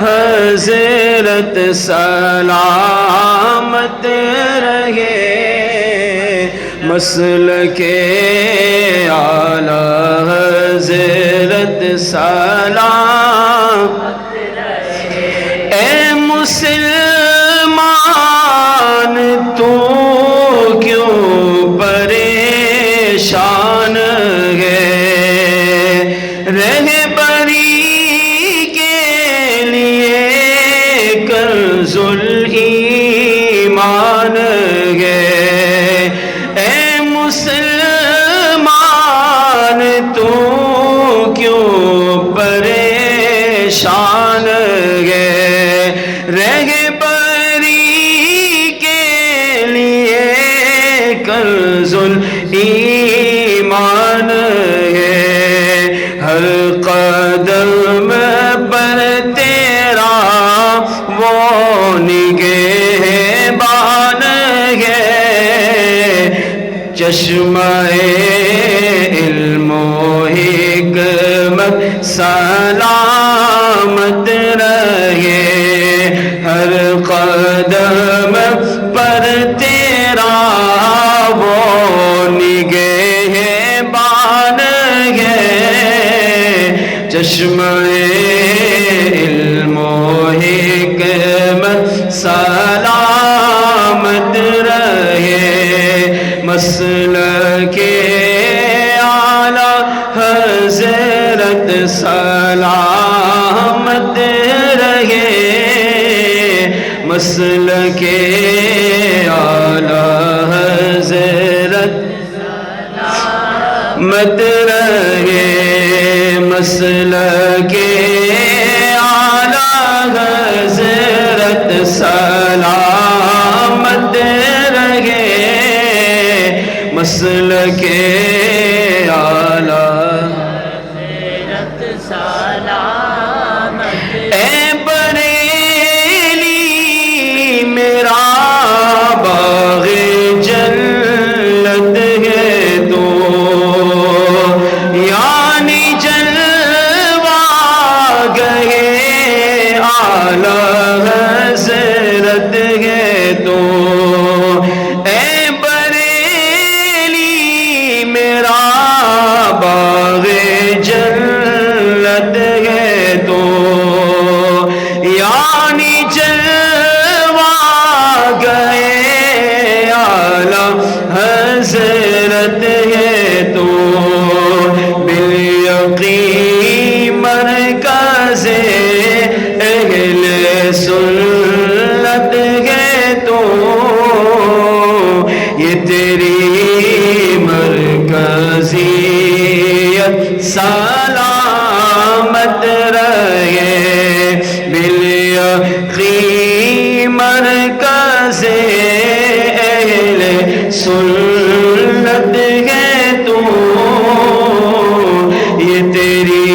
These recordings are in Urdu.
حضرت سلامت رہے مسلک اعلی حضرت سلامت رہے اے مسلمان تو کیوں پریشان ہے رہبری ایمان ہے اے مسلمان تو کیوں پریشان ہے رہبری کے لیے کنز ایمان ہے ہر قدم پر تیرا وہ نگہبان ہے چشمہ علم و حکمت سلامت رہے ہر قدم پر تیرا وہ نگہبان ہے چشمہ علم و حکمت سلامت رہے مسلک اعلی حضرت سلامت رہے مسلک اعلی حضرت سلامت رہے مسلک حضرت سلامت رہے مسلک اعلی حضرت سلامت اے بریلی میرا باغ جنت ہے تو یعنی جلوہ گئے اعلی حضرت ہے تو اے بریلی میرا باغ جنت ہے تو یعنی جلوہ گئے اعلی حضرت ہے تو بالیقین مرکز اہل سنت ہے تو یہ تیری مرکزیت سلامت رہے بالیقین مرکز اہل سنت ہے تو یہ تیری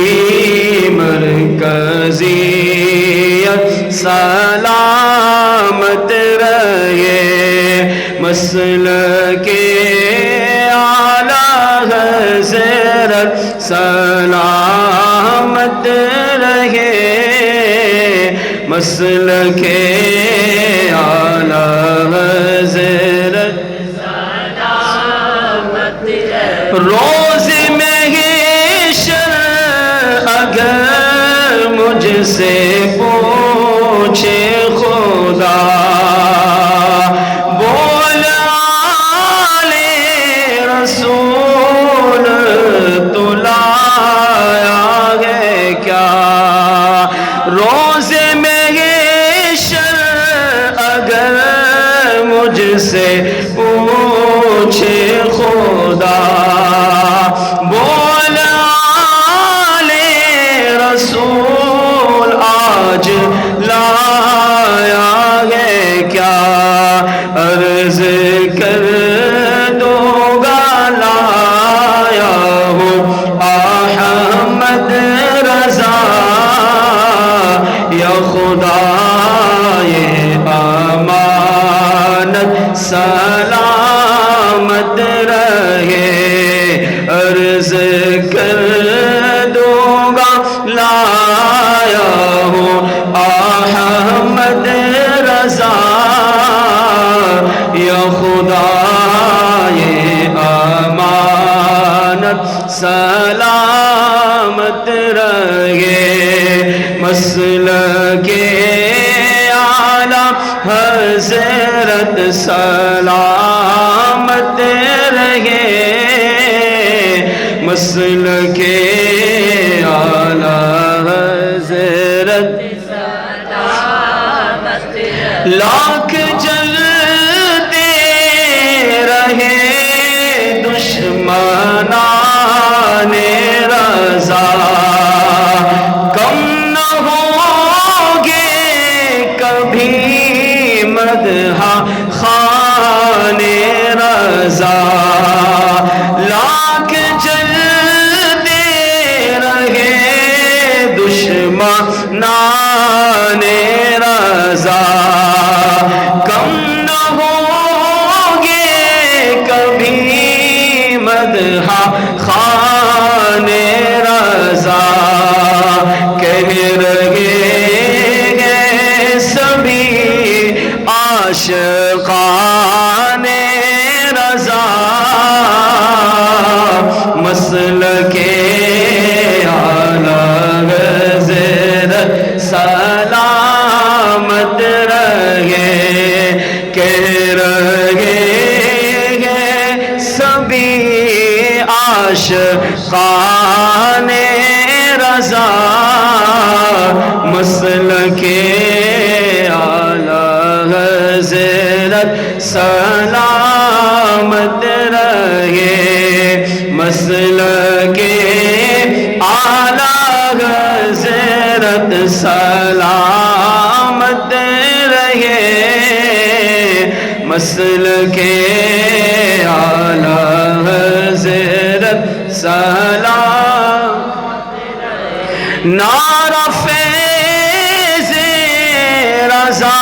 مرکزیت سلامت رہے مسلک اعلی حضرت سلامت رہے مسلک اعلی حضرت سلامت رہے روز محشر اگر مجھ سے پوچھے خدا بول آل رسول تو لایا ہے کیا روز محشر اگر مجھ سے پوچھے خدا بول آل رسول آج لایا ہے مسلک اعلی حضرت لاکھ جلتے رہے دشمنان رضا کم نہ ہوگے کبھی مدح خوان رضا لاکھ جلتے رہے دشمنان رضا کم نہ ہوگے کبھی مدح خوان رضا کہہ رہے ہیں سبھی عاشقان رضا مسلک اعلی حضرت سلامت رہے کہہ رہے ہیں سبھی عاشقان رضا مسلک اعلی حضرت سلامت رہے مسلک اعلی حضرت سلامت رہے مسلک اعلی حضرت سلامت نعرہ فیض رضا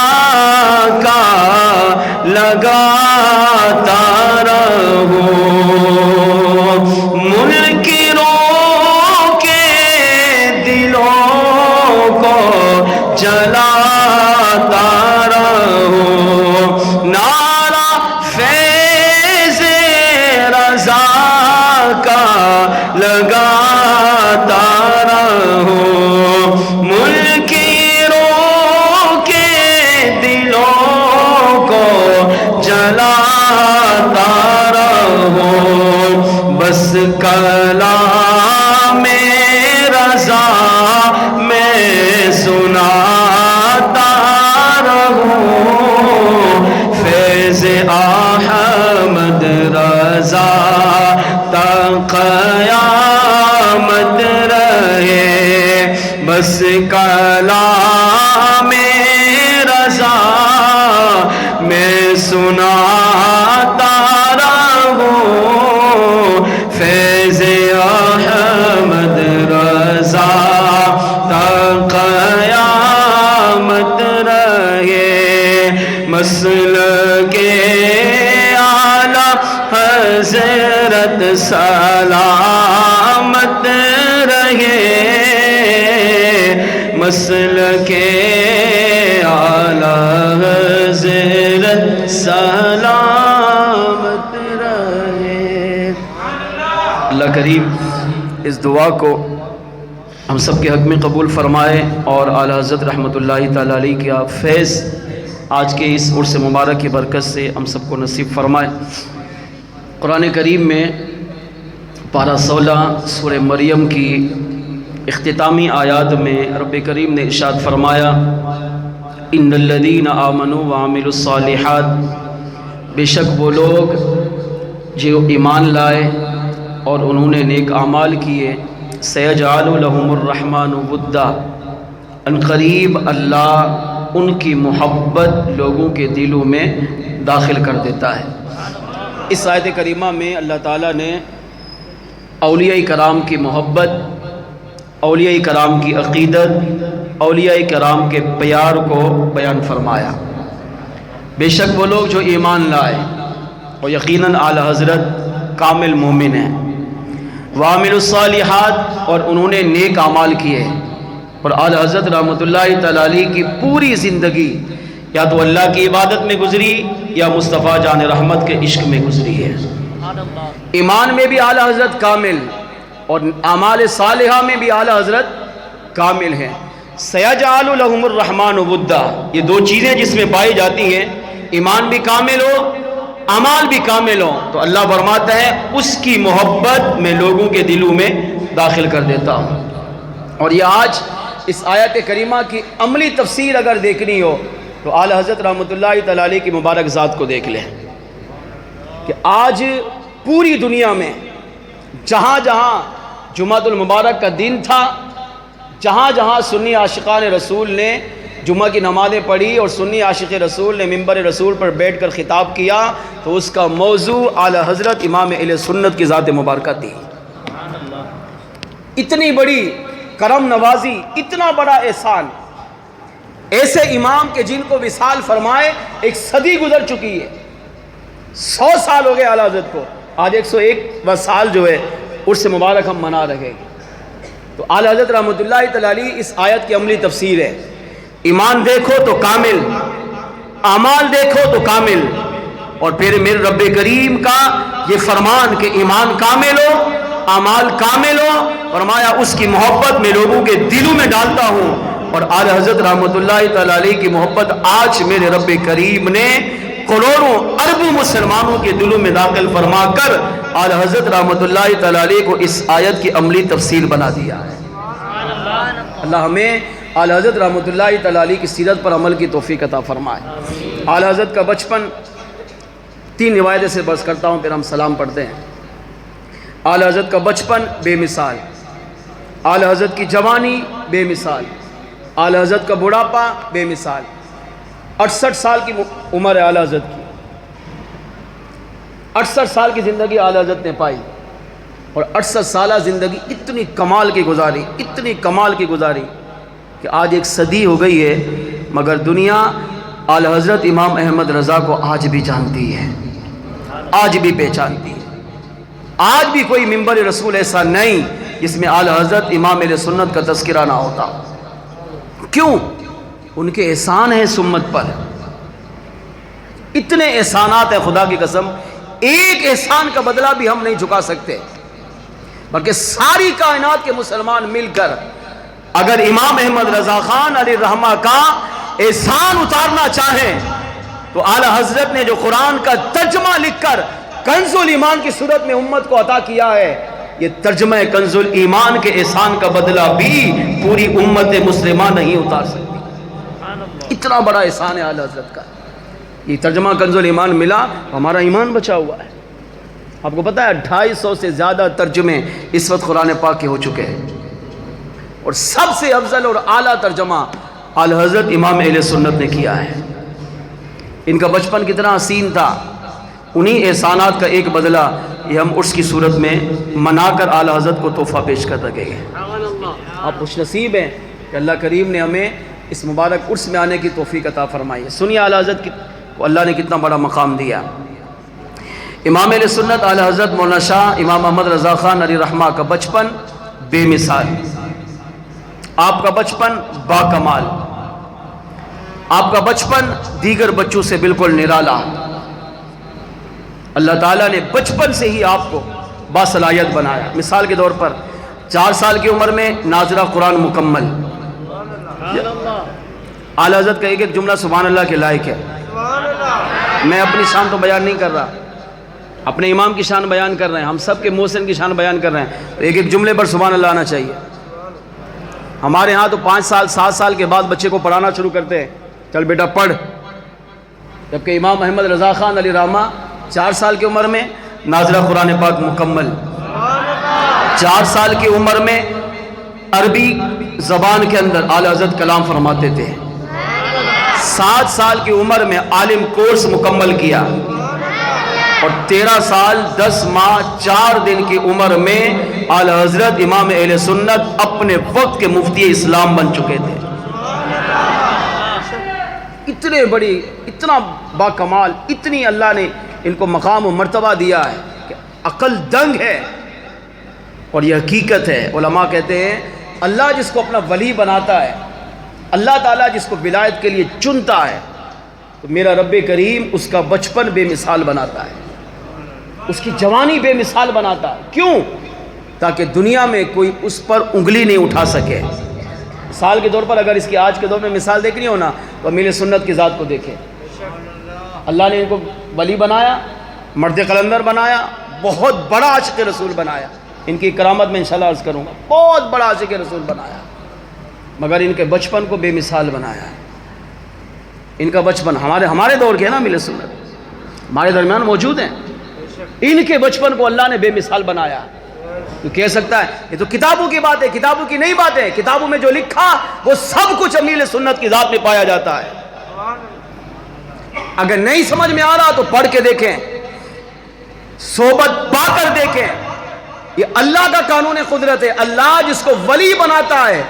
کا لگاتا رہو منکروں کے دلوں کو جلاتا رہو نعرہ فیض رضا کا لگاتا رہو منکروں کے دلوں کو جلاتا رہو بس کلام رضا میں سناتا رہوں فیض احمد رضا تا قیامت رہے بس کلام رضا میں سناتا رہوں فیض احمد رضا تا قیامت رہے مسلک اعلی حضرت سلامت رہے مسلک اعلی حضرت سلامت رہے اللہ کریم اس دعا کو ہم سب کے حق میں قبول فرمائے اور اعلی حضرت رحمۃ اللہ تعالیٰ علیہ کا فیض آج کے اس عرس مبارک کی برکت سے ہم سب کو نصیب فرمائے قرآن کریم میں پارہ 16 سورہ مریم کی اختتامی آیات میں رب کریم نے ارشاد فرمایا ان الذین آمنوا وعملوا الصالحات بے شک وہ لوگ جو ایمان لائے اور انہوں نے نیک اعمال کیے سیجعل لهم الرحمن ودا ان قریب اللہ ان کی محبت لوگوں کے دلوں میں داخل کر دیتا ہے اس آیت کریمہ میں اللہ تعالیٰ نے اولیاء کرام کی محبت اولیاء کرام کی عقیدت اولیاء کرام کے پیار کو بیان فرمایا بے شک وہ لوگ جو ایمان لائے اور یقیناً اعلی حضرت کامل مومن ہیں وعملوا الصالحات اور انہوں نے نیک اعمال کیے اور اعلی حضرت رحمۃ اللہ تعالیٰ علیہ کی پوری زندگی یا تو اللہ کی عبادت میں گزری یا مصطفیٰ جان رحمت کے عشق میں گزری ہے ایمان میں بھی اعلی حضرت کامل اور اعمال صالحہ میں بھی اعلی حضرت کامل ہیں سیجعل لهم الرحمن ودا یہ دو چیزیں جس میں پائی جاتی ہیں ایمان بھی کامل ہو اعمال بھی کامل ہوں تو اللہ فرماتا ہے اس کی محبت میں لوگوں کے دلوں میں داخل کر دیتا ہوں۔ اور یہ آج اس آیت کریمہ کی عملی تفسیر اگر دیکھنی ہو تو اعلیٰ حضرت رحمۃ اللہ تعالی علیہ کی مبارک ذات کو دیکھ لیں کہ آج پوری دنیا میں جہاں جہاں جمعۃ المبارک کا دن تھا، جہاں جہاں سنی عاشقان رسول نے جمعہ کی نمازیں پڑھی اور سنی عاشق رسول نے منبر رسول پر بیٹھ کر خطاب کیا تو اس کا موضوع اعلیٰ حضرت امام اہل سنت کی ذات مبارکہ تھی۔ اتنی بڑی کرم نوازی، اتنا بڑا احسان، ایسے امام کے جن کو وصال فرمائے ایک صدی گزر چکی ہے، 100 سال ہو گئے اعلیٰ حضرت کو، آج 101واں سال جو ہے عرس مبارک ہم منا رہے ہیں۔ تو اعلیٰ حضرت رحمۃ اللہ تعالی علیہ اس آیت کی عملی تفسیر ہے، ایمان دیکھو تو کامل، اعمال دیکھو تو کامل، اور پھر میرے رب کریم کا یہ فرمان کہ ایمان کامل ہو، اعمال کامل ہو، فرمایا اس کی محبت میں لوگوں کے دلوں میں ڈالتا ہوں۔ اور اعلیٰ حضرت رحمۃ اللہ تعالی علیہ کی محبت آج میرے رب کریم نے کروڑوں اربوں مسلمانوں کے دلوں میں داخل فرما کر اعلیٰ حضرت رحمۃ اللہ تعالی علیہ کو اس آیت کی عملی تفسیر بنا دیا ہے۔ اللہ ہمیں اعلیٰ حضرت رحمۃ اللہ تعالی علیہ کی سیرت پر عمل کی توفیق عطا فرمائے۔ اعلیٰ حضرت کا بچپن، 3 روایتیں سے بس کرتا ہوں پھر ہم سلام پڑھتے ہیں۔ اعلیٰ حضرت کا بچپن بے مثال، اعلیٰ حضرت کی جوانی بے مثال، اعلیٰ حضرت کا بڑھاپا بے مثال۔ 68 سال کی عمر ہے اعلیٰ حضرت کی، 68 سال کی زندگی اعلیٰ حضرت نے پائی، اور 68 سالہ زندگی اتنی کمال کی گزاری، اتنی کمال کی گزاری کہ آج 1 صدی ہو گئی ہے، مگر دنیا اعلیٰ حضرت امام احمد رضا کو آج بھی جانتی ہے، آج بھی پہچانتی ہے۔ آج بھی کوئی منبر رسول ایسا نہیں جس میں اعلیٰ حضرت امام اہل سنت کا تذکرہ نہ ہوتا۔ کیوں؟ ان کے احسان ہیں اس امت پر، اتنے احسانات ہیں خدا کی قسم، ایک احسان کا بدلہ بھی ہم نہیں چکا سکتے، بلکہ ساری کائنات کے مسلمان مل کر اگر امام احمد رضا خان علیہ الرحمہ کا احسان اتارنا چاہیں تو اعلیٰ حضرت نے جو قرآن کا ترجمہ لکھ کر کنز الایمان کی صورت میں امت کو عطا کیا ہے، یہ ترجمہ کنز الایمان کے احسان کا بدلہ بھی پوری امت مسلمہ نہیں اتار سکتی۔ اتنا بڑا احسان ہے اعلیٰ حضرت کا، یہ ترجمہ کنز الایمان ملا، ہمارا ایمان بچا ہوا ہے۔ آپ کو پتہ ہے 250 سے زیادہ ترجمے اس وقت قرآن پاک کے ہو چکے ہیں، اور سب سے افضل اور اعلیٰ ترجمہ اعلیٰ حضرت امام اہل سنت نے کیا ہے۔ ان کا بچپن کتنا حسین تھا، انہی احسانات کا ایک بدلہ یہ ہم عرس کی صورت میں منا کر اعلیٰ حضرت کو تحفہ پیش کر رہے ہیں۔ آپ خوش نصیب ہیں کہ اللہ کریم نے ہمیں اس مبارک عرس میں آنے کی توفیق عطا فرمائی ہے۔ سنیے اعلیٰ حضرت کو اللہ نے کتنا بڑا مقام دیا۔ امام اہل سنت اعلیٰ حضرت مولانا شاہ امام احمد رضا خان علیہ رحمہ کا بچپن بے مثال، آپ کا بچپن با کمال، آپ کا بچپن دیگر بچوں سے بالکل نرالا۔ اللہ تعالیٰ نے بچپن سے ہی آپ کو باصلاحیت بنایا۔ مثال کے طور پر 4 سال کی عمر میں ناظرہ قرآن مکمل۔ اعلیٰ حضرت کا ایک جملہ سبحان اللہ کے لائق ہے۔ میں اپنی شان تو بیان نہیں کر رہا، اپنے امام کی شان بیان کر رہے ہیں، ہم سب کے محسن کی شان بیان کر رہے ہیں، تو ایک جملے پر سبحان اللہ آنا چاہیے۔ ہمارے ہاں تو 5 سال 7 سال کے بعد بچے کو پڑھانا شروع کرتے ہیں، چل بیٹا پڑھ، جبکہ امام احمد رضا خان علیہ رحمہ 4 سال کی عمر میں ناظرہ قرآن پاک مکمل، 4 سال کی عمر میں عربی زبان کے اندر اعلیٰ حضرت کلام فرماتے تھے، 7 سال کی عمر میں عالم کورس مکمل کیا، اور 13 سال 10 ماہ 4 دن کی عمر میں اعلیٰ حضرت امام اہل سنت اپنے وقت کے مفتی اسلام بن چکے تھے۔ اتنے بڑی، اتنا با کمال، اتنی اللہ نے ان کو مقام و مرتبہ دیا ہے کہ عقل دنگ ہے، اور یہ حقیقت ہے۔ علماء کہتے ہیں اللہ جس کو اپنا ولی بناتا ہے، اللہ تعالیٰ جس کو ولایت کے لیے چنتا ہے، تو میرا رب کریم اس کا بچپن بے مثال بناتا ہے، اس کی جوانی بے مثال بناتا ہے۔ کیوں؟ تاکہ دنیا میں کوئی اس پر انگلی نہیں اٹھا سکے۔ مثال کے طور پر اگر اس کی آج کے دور میں مثال دیکھنی ہو نا تو امیر سنت کی ذات کو دیکھیں، اللہ نے ان کو ولی بنایا، مرد قلندر بنایا، بہت بڑا عاشق رسول بنایا. ان کی کرامت میں انشاءاللہ عرض کروں گا. بہت بڑا عاشق رسول بنایا، مگر ان کے بچپن کو بے مثال بنایا. ان کا بچپن ہمارے دور کے نا مل سنت ہمارے درمیان موجود ہیں. ان کے بچپن کو اللہ نے بے مثال بنایا. تو کہہ سکتا ہے یہ تو کتابوں کی بات ہے، کتابوں کی نہیں بات ہے. کتابوں میں جو لکھا وہ سب کچھ امیل سنت کی ذات میں پایا جاتا ہے. اگر نہیں سمجھ میں آ رہا تو پڑھ کے دیکھیں، صحبت پا کر دیکھیں. یہ اللہ کا قانون قدرت ہے. اللہ جس کو ولی بناتا ہے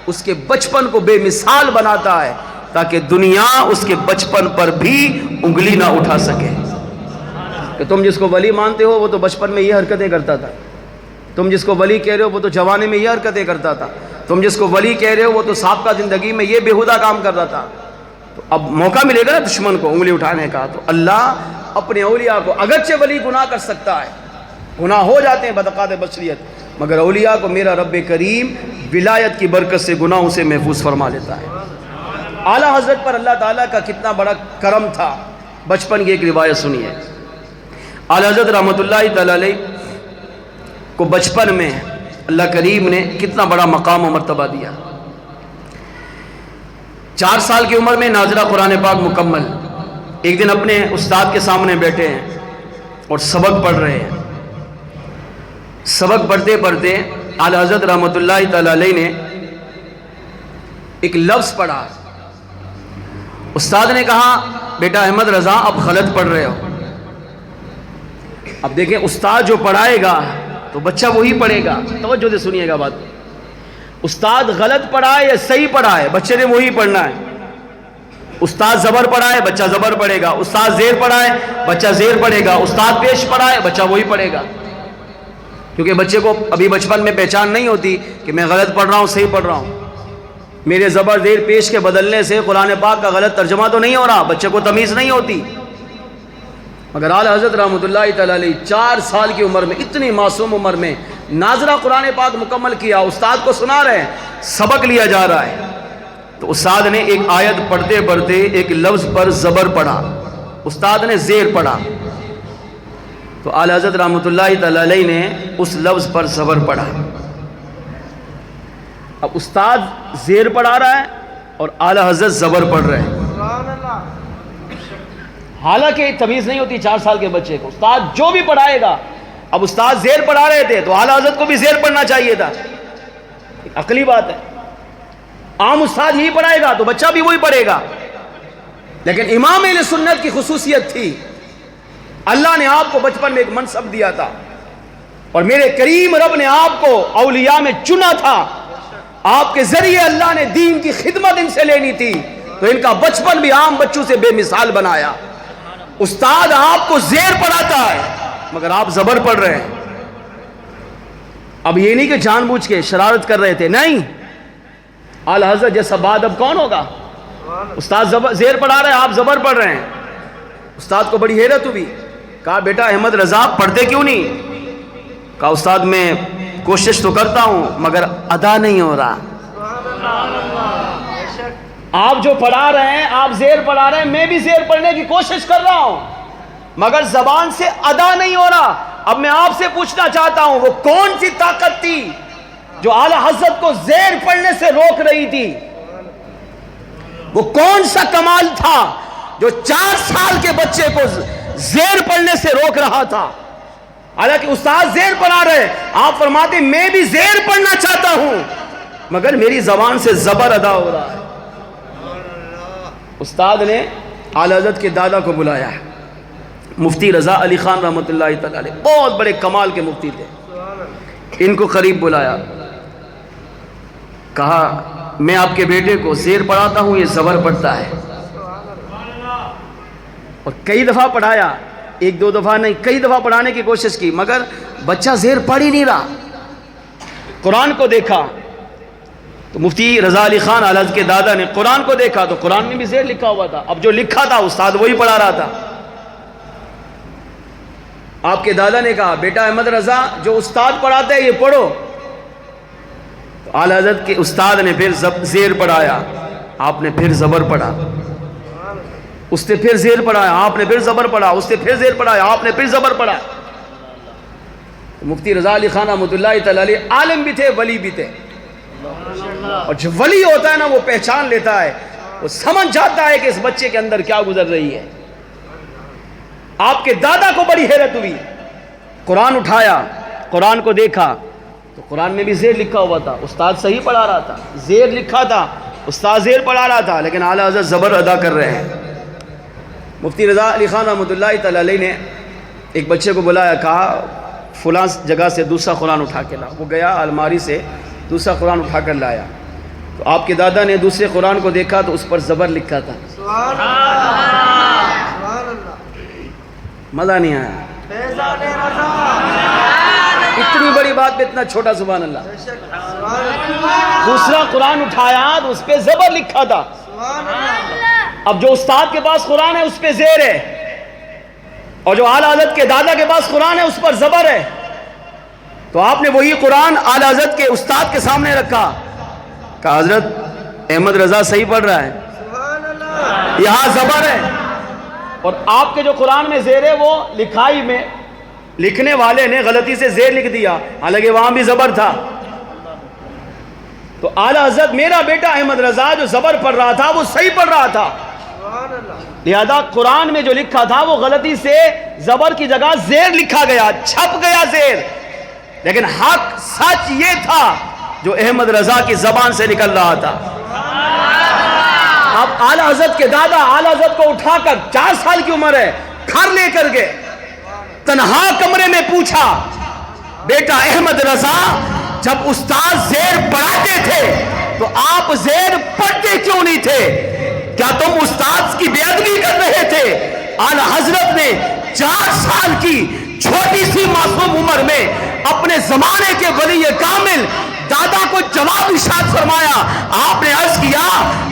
اس کے بچپن کو بے مثال بناتا ہے تاکہ دنیا اس کے بچپن پر بھی انگلی نہ اٹھا سکے. کہ تم جس کو ولی مانتے ہو وہ تو بچپن میں یہ حرکتیں کرتا تھا، تم جس کو ولی کہہ رہے ہو وہ تو جوانے میں یہ حرکتیں کرتا تھا، تم جس کو ولی کہہ رہے ہو وہ تو سابقہ زندگی میں یہ بےہودہ کام کر رہا تھا. تو اب موقع ملے گا نا دشمن کو انگلی اٹھانے کا. تو اللہ اپنے اولیاء کو، اگرچہ ولی گناہ کر سکتا ہے، گناہ ہو جاتے ہیں بدقات بشریت، مگر اولیاء کو میرا رب کریم ولایت کی برکت سے گناہوں سے محفوظ فرما لیتا ہے. اعلیٰ حضرت پر اللہ تعالیٰ کا کتنا بڑا کرم تھا. بچپن کی ایک روایت سنیے. اعلیٰ حضرت رحمۃ اللہ تعالی علیہ کو بچپن میں اللہ کریم نے کتنا بڑا مقام و مرتبہ دیا. 4 سال کی عمر میں ناظرہ قرآن پاک مکمل. ایک دن اپنے استاد کے سامنے بیٹھے ہیں اور سبق پڑھ رہے ہیں. سبق پڑھتے پڑھتے اعلیٰ حضرت رحمۃ اللہ تعالی علیہ نے ایک لفظ پڑھا. استاد نے کہا بیٹا احمد رضا اب غلط پڑھ رہے ہو. اب دیکھیں استاد جو پڑھائے گا تو بچہ وہی پڑھے گا. توجہ سے سنیے گا بات. استاد غلط پڑھائے یا صحیح پڑھائے بچے نے وہی پڑھنا ہے. استاد زبر پڑھائے بچہ زبر پڑھے گا، استاد زیر پڑھائے بچہ زیر پڑھے گا، استاد پیش پڑھائے بچہ وہی پڑھے گا. کیونکہ بچے کو ابھی بچپن میں پہچان نہیں ہوتی کہ میں غلط پڑھ رہا ہوں صحیح پڑھ رہا ہوں. میرے زبر زیر پیش کے بدلنے سے قرآن پاک کا غلط ترجمہ تو نہیں ہو رہا، بچے کو تمیز نہیں ہوتی. مگر اعلیٰ حضرت رحمۃ اللہ تعالی علیہ 4 سال کی عمر میں، اتنی معصوم عمر میں ناظرہ قرآن پاک مکمل کیا. استاد کو سنا رہے ہیں، سبق لیا جا رہا ہے. تو استاد نے ایک آیت پڑھتے پڑھتے ایک لفظ پر زبر پڑھا، استاد نے زیر پڑھا. تو اعلیٰ حضرت رحمۃ اللہ تعالی علیہ نے اس لفظ پر زبر پڑھا. اب استاد زیر پڑھا رہا ہے اور اعلیٰ حضرت زبر پڑھ رہے ہیں. حالانکہ تمیز نہیں ہوتی 4 سال کے بچے کو. استاد جو بھی پڑھائے گا، اب استاد زیر پڑھا رہے تھے تو اعلیٰ حضرت کو بھی زیر پڑھنا چاہیے تھا. عقلی بات ہے. عام استاد یہی پڑھائے گا تو بچہ بھی وہی پڑھے گا. لیکن امام اہل سنت کی خصوصیت تھی، اللہ نے آپ کو بچپن میں ایک منصب دیا تھا اور میرے کریم رب نے آپ کو اولیاء میں چنا تھا. آپ کے ذریعے اللہ نے دین کی خدمت ان سے لینی تھی، تو ان کا بچپن بھی عام بچوں سے بے مثال بنایا. استاد آپ کو زیر پڑھاتا ہے مگر آپ زبر پڑھ رہے ہیں. اب یہ نہیں کہ جان بوجھ کے شرارت کر رہے تھے، نہیں. اعلیٰ حضرت جیسا بات اب کون ہوگا. استاد زیر پڑھا رہے ہیں، آپ زبر پڑھ رہے ہیں. استاد کو بڑی حیرت ہوئی. کہا بیٹا احمد رضا پڑھتے کیوں نہیں؟ کہا استاد میں کوشش تو کرتا ہوں مگر ادا نہیں ہو رہا. آپ جو پڑھا رہے ہیں، آپ زیر پڑھا رہے ہیں، میں بھی زیر پڑھنے کی کوشش کر رہا ہوں مگر زبان سے ادا نہیں ہو رہا. اب میں آپ سے پوچھنا چاہتا ہوں وہ کون سی طاقت تھی جو اعلیٰ حضرت کو زیر پڑھنے سے روک رہی تھی؟ وہ کون سا کمال تھا جو 4 سال کے بچے کو زیر پڑھنے سے روک رہا تھا؟ حالانکہ استاد زیر پڑھا رہے، آپ فرماتے میں بھی زیر پڑھنا چاہتا ہوں مگر میری زبان سے زبر ادا ہو رہا ہے. استاد نے اعلیٰ حضرت کے دادا کو بلایا، مفتی رضا علی خان رحمۃ اللہ تعالی علیہ، بہت بڑے کمال کے مفتی تھے. ان کو قریب بلایا، کہا میں آپ کے بیٹے کو زیر پڑھاتا ہوں، یہ زبر پڑھتا ہے. اور کئی دفعہ پڑھایا، 1-2 دفعہ نہیں، کئی دفعہ پڑھانے کی کوشش کی مگر بچہ زیر پڑھ ہی نہیں رہا. قرآن کو دیکھا تو مفتی رضا علی خان اعلیٰ حضرت کے دادا نے قرآن کو دیکھا تو قرآن میں بھی زیر لکھا ہوا تھا. اب جو لکھا تھا استاد وہی پڑھا رہا تھا. آپ کے دادا نے کہا بیٹا احمد رضا جو استاد پڑھاتے ہیں یہ پڑھو. تو اعلیٰ حضرت کے استاد نے پھر زیر پڑھایا، آپ نے پھر زبر پڑھا. اس نے پھر زیر پڑھایا، آپ نے پھر زبر پڑھا، اس نے پھر زیر پڑھایا، آپ نے پھر زبر پڑھا. مفتی رضا علی خان رحمۃ اللہ تعالی علیہ عالم بھی تھے، ولی بھی تھے. اور جو ولی ہوتا ہے نا وہ پہچان لیتا ہے، وہ سمجھ جاتا ہے کہ اس بچے کے اندر کیا گزر رہی ہے. آپ کے دادا کو بڑی حیرت ہوئی، قرآن اٹھایا، قرآن کو دیکھا تو قرآن میں بھی زیر لکھا ہوا تھا. استاد صحیح پڑھا رہا تھا، زیر لکھا تھا، استاد زیر پڑھا رہا تھا، لیکن اعلیٰ حضرت زبر ادا کر رہے ہیں. مفتی رضا علی خان رحمۃ اللہ تعالی علیہ نے ایک بچے کو بلایا، کہا فلاں جگہ سے دوسرا قرآن اٹھا کے لا. وہ گیا الماری سے دوسرا قرآن اٹھا کر لایا تو آپ کے دادا نے دوسرے قرآن کو دیکھا تو اس پر زبر لکھا تھا. مزہ نہیں آیا؟ اتنی بڑی بات پہ اتنا چھوٹا سبحان اللہ. دوسرا قرآن اٹھایا تو اس پہ زبر لکھا تھا. اب جو استاد کے پاس قرآن ہے اس پہ زیر ہے، اور جو اعلیٰ حضرت کے دادا کے پاس قرآن ہے اس پر زبر ہے. تو آپ نے وہی قرآن اعلیٰ حضرت کے استاد کے سامنے رکھا، کہا حضرت احمد رضا صحیح پڑھ رہا ہے، یہاں زبر ہے. اور آپ کے جو قرآن میں زیر ہے وہ لکھائی میں لکھنے والے نے غلطی سے زیر لکھ دیا، حالانکہ وہاں بھی زبر تھا. تو اعلیٰ حضرت میرا بیٹا احمد رضا جو زبر پڑھ رہا تھا وہ صحیح پڑھ رہا تھا، لہذا قرآن میں جو لکھا تھا وہ غلطی سے زبر کی جگہ زیر لکھا گیا، چھپ گیا زیر. لیکن حق سچ یہ تھا جو احمد رضا کی زبان سے نکل رہا تھا. اب اعلیٰ حضرت کے دادا اعلیٰ حضرت کو اٹھا کر 4 سال کی عمر ہے گھر لے کر گئے، تنہا کمرے میں پوچھا، بیٹا احمد رضا جب استاد زیر پڑھاتے تھے تو آپ زیر پڑھتے کیوں نہیں تھے؟ کیا تم استاد کی بے ادبی کر رہے تھے؟ اعلیٰ حضرت نے 4 سال کی چھوٹی سی معصوم عمر میں اپنے زمانے کے ولی کامل دادا کو جواب ارشاد فرمایا. آپ نے عرض کیا،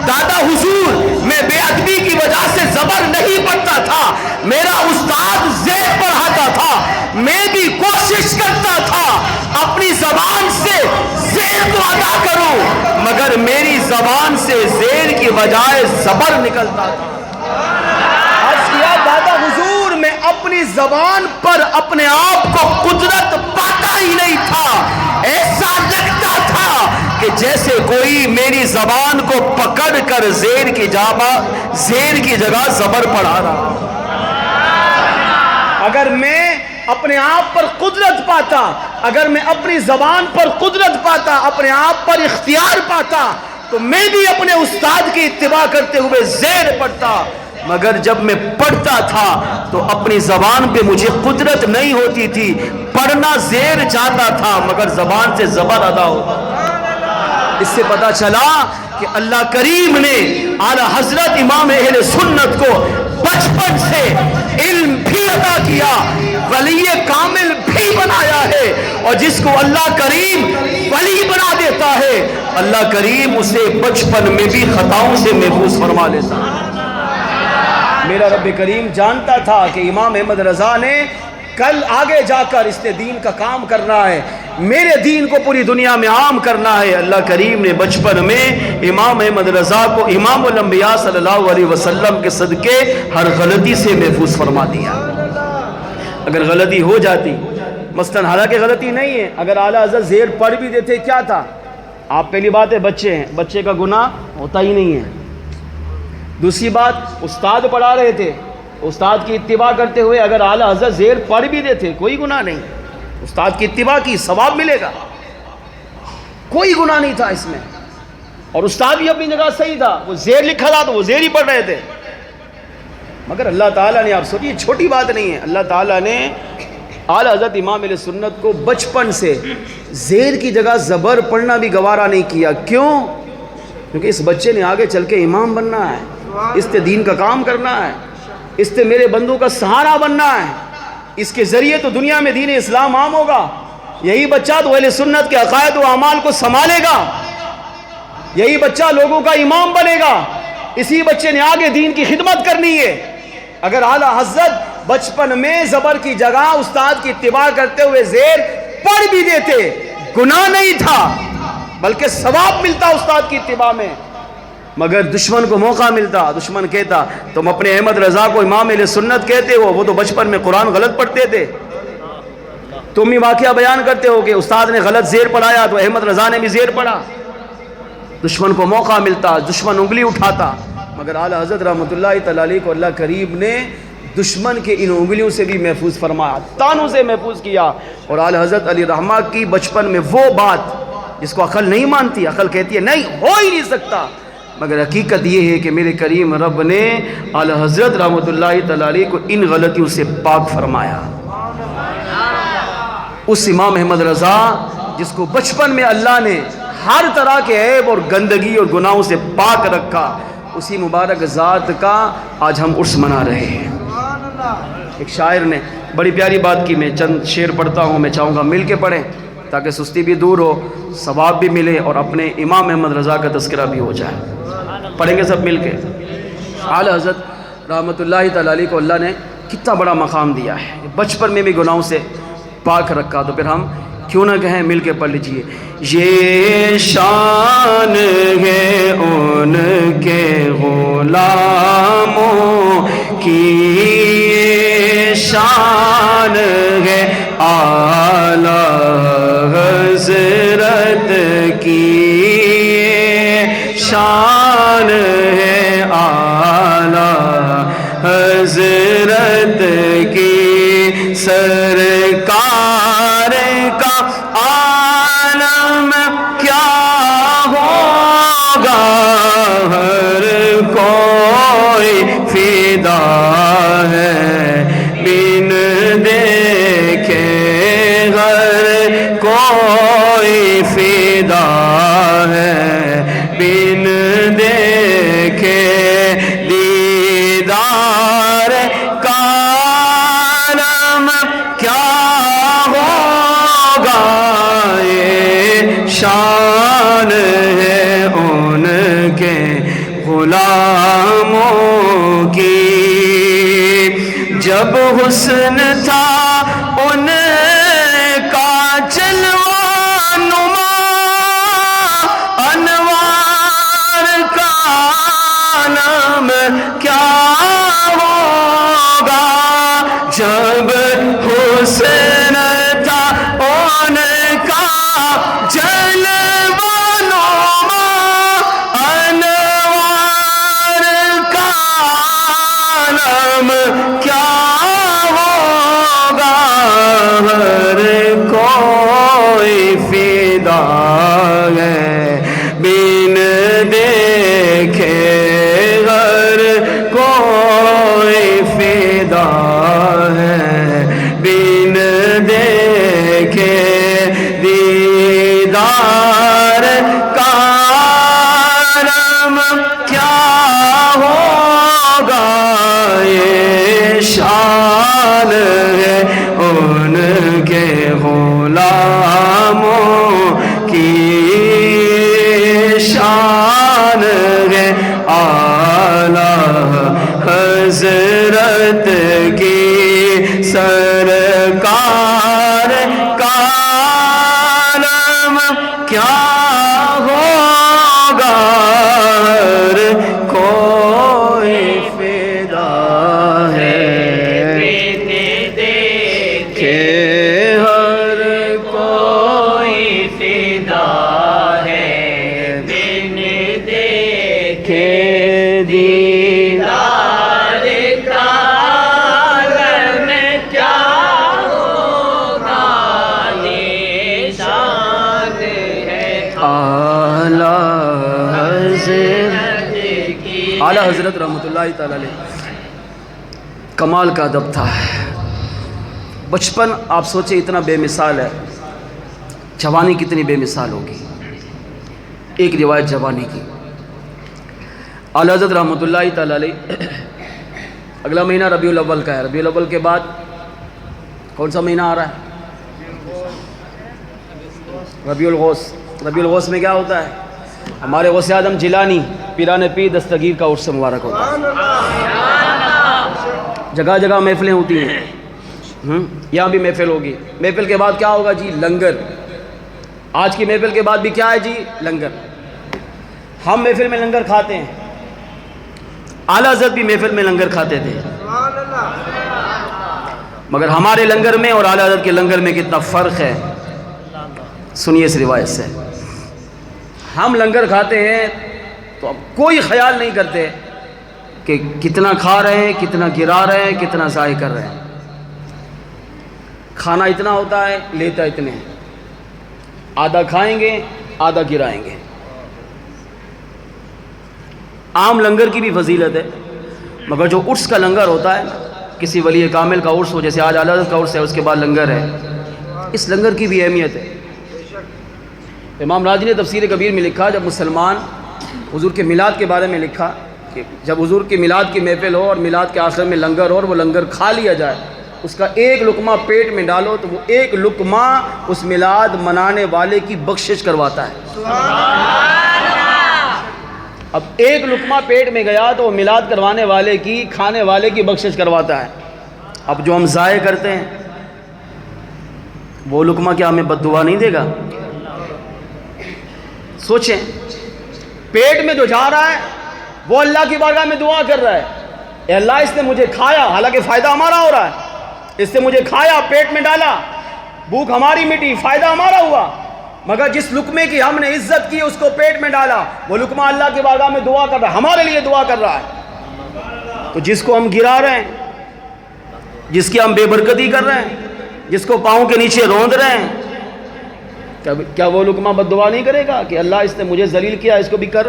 دادا حضور میں بے ادبی کی وجہ سے زبر نہیں پڑھتا تھا، میرا استاد زیر پڑھاتا تھا، میں بھی کوشش کرتا تھا اپنی زبان سے زیر کو ادا کروں، مگر میری زبان سے زیر کی بجائے زبر نکلتا تھا. عرض کیا، دادا حضور میں اپنی زبان پر اپنے آپ کو قدرت پاتا ہی نہیں تھا، ایسا لگتا تھا کہ جیسے کوئی میری زبان کو پکڑ کر زیر کی جگہ زبر پڑھا رہا. اگر میں اپنے آپ پر قدرت پاتا، اگر میں اپنی زبان پر قدرت پاتا، اپنے آپ پر اختیار پاتا، تو میں بھی اپنے استاد کی اتباع کرتے ہوئے زیر پڑھتا. مگر جب میں پڑھتا تھا تو اپنی زبان پہ مجھے قدرت نہیں ہوتی تھی، پڑھنا زیر چاہتا تھا مگر زبان سے زبر ادا ہوتا. اس سے پتا چلا کہ اللہ کریم نے اعلیٰ حضرت امام اہل سنت کو بچپن سے علم بھی عطا کیا، ولی کامل بھی بنایا ہے، اور جس کو اللہ کریم ولی بنا دیتا ہے اللہ کریم اسے بچپن میں بھی خطاؤں سے محفوظ فرما لیتا ہے. میرا رب کریم جانتا تھا کہ امام احمد رضا نے کل آگے جا کر اس نے دین کا کام کرنا ہے، میرے دین کو پوری دنیا میں عام کرنا ہے. اللہ کریم نے بچپن میں امام احمد رضا کو امام الانبیاء صلی اللہ علیہ وسلم کے صدقے ہر غلطی سے محفوظ فرما دیا. اگر غلطی ہو جاتی، مثلاً حالانکہ غلطی نہیں ہے، اگر اعلیٰ حضرت زیر پڑھ بھی دیتے کیا تھا؟ آپ پہلی بات ہے بچے ہیں، بچے کا گناہ ہوتا ہی نہیں ہے. دوسری بات، استاد پڑھا رہے تھے، استاد کی اتباع کرتے ہوئے اگر اعلیٰ حضرت زیر پڑھ بھی دیتے کوئی گناہ نہیں، استاد کی اتباع کی ثواب ملے گا، کوئی گناہ نہیں تھا اس میں. اور استاد بھی اپنی جگہ صحیح تھا، وہ زیر لکھا تھا تو وہ زیر ہی پڑھ رہے تھے. مگر اللہ تعالیٰ نے، آپ سوچیے چھوٹی بات نہیں ہے، اللہ تعالیٰ نے اعلیٰ حضرت امام اہل سنت کو بچپن سے زیر کی جگہ زبر پڑھنا بھی گوارا نہیں کیا. کیوں؟ کیونکہ اس بچے نے آگے چل کے امام بننا ہے، اس نے دین کا کام کرنا ہے، اس نے میرے بندوں کا سہارا بننا ہے، اس کے ذریعے تو دنیا میں دین اسلام عام ہوگا. یہی بچہ تو اہل سنت کے عقائد و اعمال کو سنبھالے گا، یہی بچہ لوگوں کا امام بنے گا، اسی بچے نے آگے دین کی خدمت کرنی ہے. اگر اعلیٰ حضرت بچپن میں زبر کی جگہ استاد کی اتباع کرتے ہوئے زیر پڑھ بھی دیتے، گناہ نہیں تھا بلکہ ثواب ملتا استاد کی اتباع میں. مگر دشمن کو موقع ملتا دشمن کہتا تم اپنے احمد رضا کو امام اہل سنت کہتے ہو، وہ تو بچپن میں قرآن غلط پڑھتے تھے. تم ہی واقعہ بیان کرتے ہو کہ استاد نے غلط زیر پڑھایا تو احمد رضا نے بھی زیر پڑھا. دشمن کو موقع ملتا، دشمن انگلی اٹھاتا، مگر اعلیٰ حضرت رحمۃ اللہ تعالی علیہ کو اللہ کریم نے دشمن کے ان انگلیوں سے بھی محفوظ فرمایا، تانوں سے محفوظ کیا. اور اعلیٰ حضرت علی رحمہ کی بچپن میں وہ بات جس کو عقل نہیں مانتی، عقل کہتی ہے نہیں ہو ہی نہیں سکتا، مگر حقیقت یہ ہے کہ میرے کریم رب نے اعلیٰ حضرت رحمۃ اللہ تعالی علیہ کو ان غلطیوں سے پاک فرمایا. اس امام احمد رضا جس کو بچپن میں اللہ نے ہر طرح کے عیب اور گندگی اور گناہوں سے پاک رکھا، اسی مبارک ذات کا آج ہم عرس منا رہے ہیں. ایک شاعر نے بڑی پیاری بات کی، میں چند شعر پڑھتا ہوں، میں چاہوں گا مل کے پڑھیں تاکہ سستی بھی دور ہو، ثواب بھی ملے اور اپنے امام احمد رضا کا تذکرہ بھی ہو جائے. پڑھیں گے سب مل کے. اعلیٰ حضرت رحمۃ اللہ تعالی علیہ کو اللہ نے کتنا بڑا مقام دیا ہے، بچپن میں بھی گناہوں سے پاک رکھا، تو پھر ہم کیوں نہ کہیں مل کے پڑھ لیجئے. یہ شان ہے ان کے غلاموں کی، یہ شان ہے اعلیٰ حضرت کی، یہ شان ہے اعلیٰ حضرت کی. سرکار کا عالم کیا ہوگا، ہر کوئی فدا ہے بن دیکھے، ہر کوئی فدا ہے بن دیکھے. دیدار کا عالم کیا ہوگا، یہ شان ہے ان کے غلاموں کی. جب حسن تھا ان کا جلوہ نما، انوار کا عالم کیا ہوگا. جب حسن تھا ان کا جلوہ نما، انوار کا عالم کیا ہوگا. ہر کوئی فدا ہے بن دیکھے، ہر کوئی فدا ہے بن دیکھے. دیدار کا عالم کیا ہوگا، یہ شان ہے ان کے غلاموں کی، شان ہے اعلیٰ حضرت کی. سرکار کا عالم کیا ہوگا، ہر کوئی فدا ہے بن دیکھے، ہر کوئی فدا ہے بن دیکھے. دیدار کا عالم کیا ہوگا، یہ شان ہے اعلیٰ حضرت کی. اعلیٰ حضرت رحمۃ اللہ تعالی علیہ کمال کا ادب تھا. بچپن آپ سوچیں اتنا بے مثال ہے، جوانی کتنی بے مثال ہوگی. ایک روایت جوانی کی، اعلیٰ حضرت رحمۃ اللہ تعالی علیہ اگلا مہینہ ربیع الاول کا ہے. ربیع الاول کے بعد کون سا مہینہ آ رہا ہے؟ ربیع الغوث. ربیع الغوث میں کیا ہوتا ہے؟ ہمارے غوث اعظم جیلانی پیران پیر دستگیر کا عرس مبارک ہوتا ہے. جگہ جگہ محفلیں ہوتی ہیں، یہاں بھی محفل ہوگی. محفل کے بعد کیا ہوگا جی؟ لنگر. آج کی محفل کے بعد بھی کیا ہے جی؟ لنگر. ہم محفل میں لنگر کھاتے ہیں، اعلیٰ حضرت بھی محفل میں لنگر کھاتے تھے، مگر ہمارے لنگر میں اور اعلیٰ حضرت کے لنگر میں کتنا فرق ہے، سنیے اس روایت سے۔ ہم لنگر کھاتے ہیں تو اب کوئی خیال نہیں کرتے کہ کتنا کھا رہے ہیں، کتنا گرا رہے ہیں، کتنا ضائع کر رہے ہیں۔ کھانا اتنا ہوتا ہے، لیتا اتنے ہیں، آدھا کھائیں گے آدھا گرائیں گے۔ عام لنگر کی بھی فضیلت ہے، مگر جو عرس کا لنگر ہوتا ہے، کسی ولی کامل کا عرس ہو، جیسے آج اعلیٰ حضرت کا عرس ہے، اس کے بعد لنگر ہے، اس لنگر کی بھی اہمیت ہے۔ امام راضی نے تفسیر کبیر میں لکھا، جب مسلمان حضور کے میلاد کے بارے میں لکھا کہ جب حضور کے میلاد کی محفل ہو اور میلاد کے آخر میں لنگر ہو اور وہ لنگر کھا لیا جائے، اس کا ایک لقمہ پیٹ میں ڈالو تو وہ ایک لقمہ اس میلاد منانے والے کی بخشش کرواتا ہے۔ اب ایک لقمہ پیٹ میں گیا تو وہ میلاد کروانے والے کی، کھانے والے کی بخشش کرواتا ہے۔ اب جو ہم ضائع کرتے ہیں، وہ لقمہ کیا ہمیں بد دعا نہیں دے گا؟ سوچیں، پیٹ میں جو جا رہا ہے وہ اللہ کی بارگاہ میں دعا کر رہا ہے، اے اللہ اس نے مجھے کھایا، حالانکہ فائدہ ہمارا ہو رہا ہے، اس نے مجھے کھایا، پیٹ میں ڈالا، بھوک ہماری مٹی، فائدہ ہمارا ہوا، مگر جس لقمے کی ہم نے عزت کی اس کو پیٹ میں ڈالا، وہ لقمہ اللہ کی بارگاہ میں دعا کر رہا ہے، ہمارے لیے دعا کر رہا ہے۔ تو جس کو ہم گرا رہے ہیں، جس کی ہم بے برکتی کر رہے ہیں، جس کو پاؤں کے نیچے روند رہے ہیں، کیا وہ لقمہ بد دعا نہیں کرے گا کہ اللہ اس نے مجھے ذلیل کیا، اس کو بھی کر،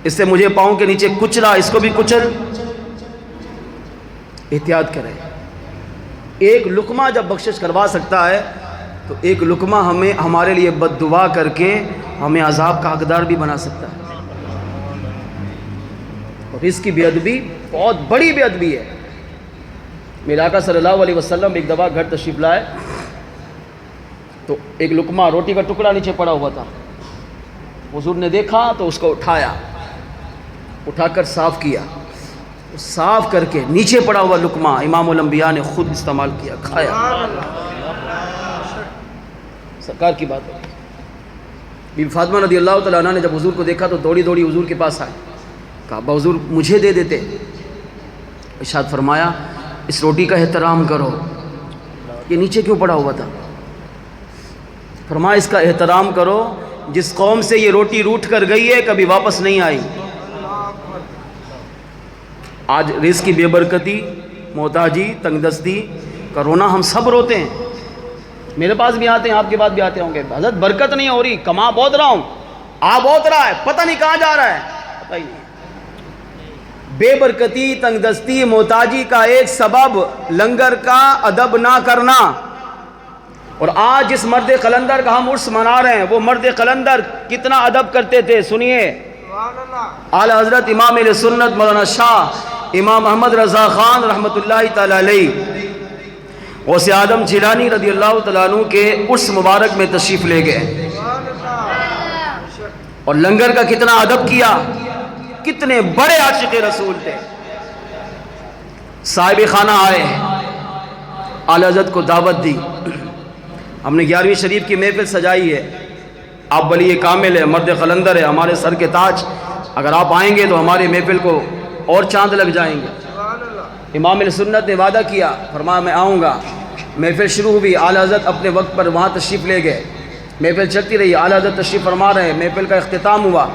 اس نے مجھے پاؤں کے نیچے کچلا، اس کو بھی کچل۔ احتیاط کریں، ایک لقمہ جب بخشش کروا سکتا ہے تو ایک لقمہ ہمیں ہمارے لیے بد دعا کر کے ہمیں عذاب کا حقدار بھی بنا سکتا ہے، اور اس کی بے ادبی بہت بڑی بے ادبی ہے۔ میرے آقا صلی اللہ علیہ وسلم ایک دفعہ گھر تشریف لائے تو ایک لقمہ روٹی کا ٹکڑا نیچے پڑا ہوا تھا، حضور نے دیکھا تو اس کو اٹھایا، اٹھا کر صاف کیا، صاف کر کے نیچے پڑا ہوا لقمہ امام الانبیاء نے خود استعمال کیا، کھایا۔ سرکار کی بات ہے۔ بی بی فاطمہ رضی اللہ تعالیٰ عنہ نے جب حضور کو دیکھا تو دوڑی دوڑی حضور کے پاس آئے، کہا ابا حضور مجھے دے دیتے۔ ارشاد فرمایا اس روٹی کا احترام کرو، یہ نیچے کیوں پڑا ہوا تھا؟ فرمایا اس کا احترام کرو، جس قوم سے یہ روٹی روٹھ کر گئی ہے کبھی واپس نہیں آئی۔ آج رزق کی بے برکتی، محتاجی، تنگ دستی، کرونا، ہم سب روتے ہیں، میرے پاس بھی آتے ہیں، آپ کے پاس بھی آتے ہوں گے، حضرت برکت نہیں ہو رہی، کما بہت رہا ہوں، آ بہت رہا ہے، پتہ نہیں کہاں جا رہا ہے، پتہ ہی نہیں۔ بے برکتی، تنگ دستی، محتاجی کا ایک سبب لنگر کا ادب نہ کرنا۔ اور آج جس مرد قلندر کا ہم عرس منا رہے ہیں، وہ مرد قلندر کتنا ادب کرتے تھے، سنیے۔ اعلیٰ حضرت امام اہل سنت مولانا شاہ امام احمد رضا خان رحمۃ اللہ تعالی علیہ غوث اعظم جیلانی رضی اللہ تعالیٰ عنہ کے عرس مبارک میں تشریف لے گئے اور لنگر کا کتنا ادب کیا، کتنے بڑے عاشق رسول تھے۔ صاحب خانہ آئے، اعلیٰ حضرت کو دعوت دی، ہم نے 11ویں شریف کی محفل سجائی ہے، آپ ولی کامل ہے، مرد قلندر ہے، ہمارے سر کے تاج، اگر آپ آئیں گے تو ہماری محفل کو اور چاند لگ جائیں گے۔ امام سنت نے وعدہ کیا، فرمایا میں آؤں گا۔ محفل شروع ہوئی، اعلیٰ حضرت اپنے وقت پر وہاں تشریف لے گئے، محفل چلتی رہی، اعلیٰ حضرت تشریف فرما رہے ہیں، محفل کا اختتام ہوا،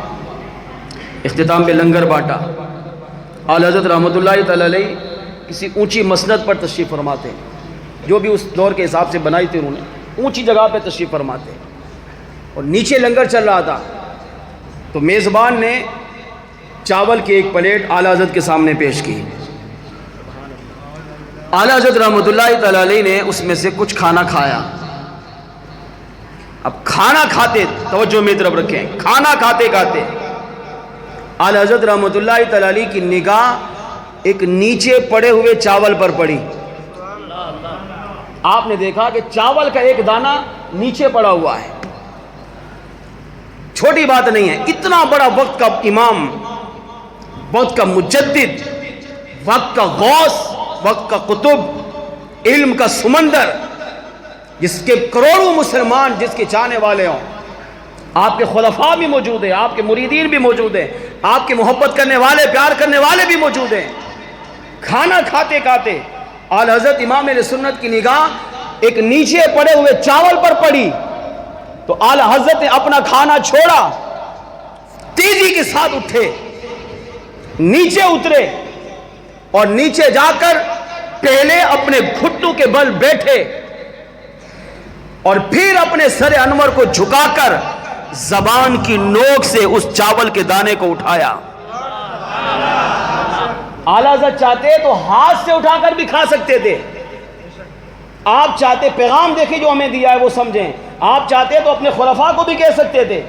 اختتام پہ لنگر بانٹا۔ اعلیٰ حضرت رحمۃ اللہ تعالی علیہ کسی اونچی مسند پر تشریف فرماتے ہیں، جو بھی اس دور کے حساب سے بنائی تھی انہوں نے، اونچی جگہ پہ تشریف فرماتے ہیں، اور نیچے لنگر چل رہا تھا تو میزبان نے چاول کی ایک پلیٹ اعلیٰ حضرت کے سامنے پیش کی۔ اعلیٰ حضرت رحمۃ اللہ تعالی علیہ نے اس میں سے کچھ کھانا کھایا۔ اب کھانا کھاتے، توجہ میری طرف رکھیں، کھانا کھاتے کھاتے اعلیٰ حضرت رحمۃ اللہ تعالی علیہ کی نگاہ ایک نیچے پڑے ہوئے چاول پر پڑی۔ آپ نے دیکھا کہ چاول کا ایک دانہ نیچے پڑا ہوا ہے، چھوٹی بات نہیں ہے، اتنا بڑا وقت کا امام، وقت کا مجدد، وقت کا غوث، وقت کا قطب، علم کا سمندر، جس کے کروڑوں مسلمان جس کے چاہنے والے ہوں، آپ کے خلفاء بھی موجود ہیں، آپ کے مریدین بھی موجود ہیں، آپ کے محبت کرنے والے، پیار کرنے والے بھی موجود ہیں۔ کھانا کھاتے کھاتے اعلی حضرت امام اہل سنت کی نگاہ ایک نیچے پڑے ہوئے چاول پر پڑی تو اعلی حضرت نے اپنا کھانا چھوڑا، تیزی کے ساتھ اٹھے، نیچے اترے اور نیچے جا کر پہلے اپنے گھٹنوں کے بل بیٹھے اور پھر اپنے سر انور کو جھکا کر زبان کی نوک سے اس چاول کے دانے کو اٹھایا۔ اعلیٰ حضرت چاہتے تو ہاتھ سے اٹھا کر بھی کھا سکتے تھے، آپ چاہتے پیغام دیکھیں جو ہمیں دیا ہے وہ سمجھیں، آپ چاہتے تو اپنے خلفاء کو بھی کہہ سکتے تھے،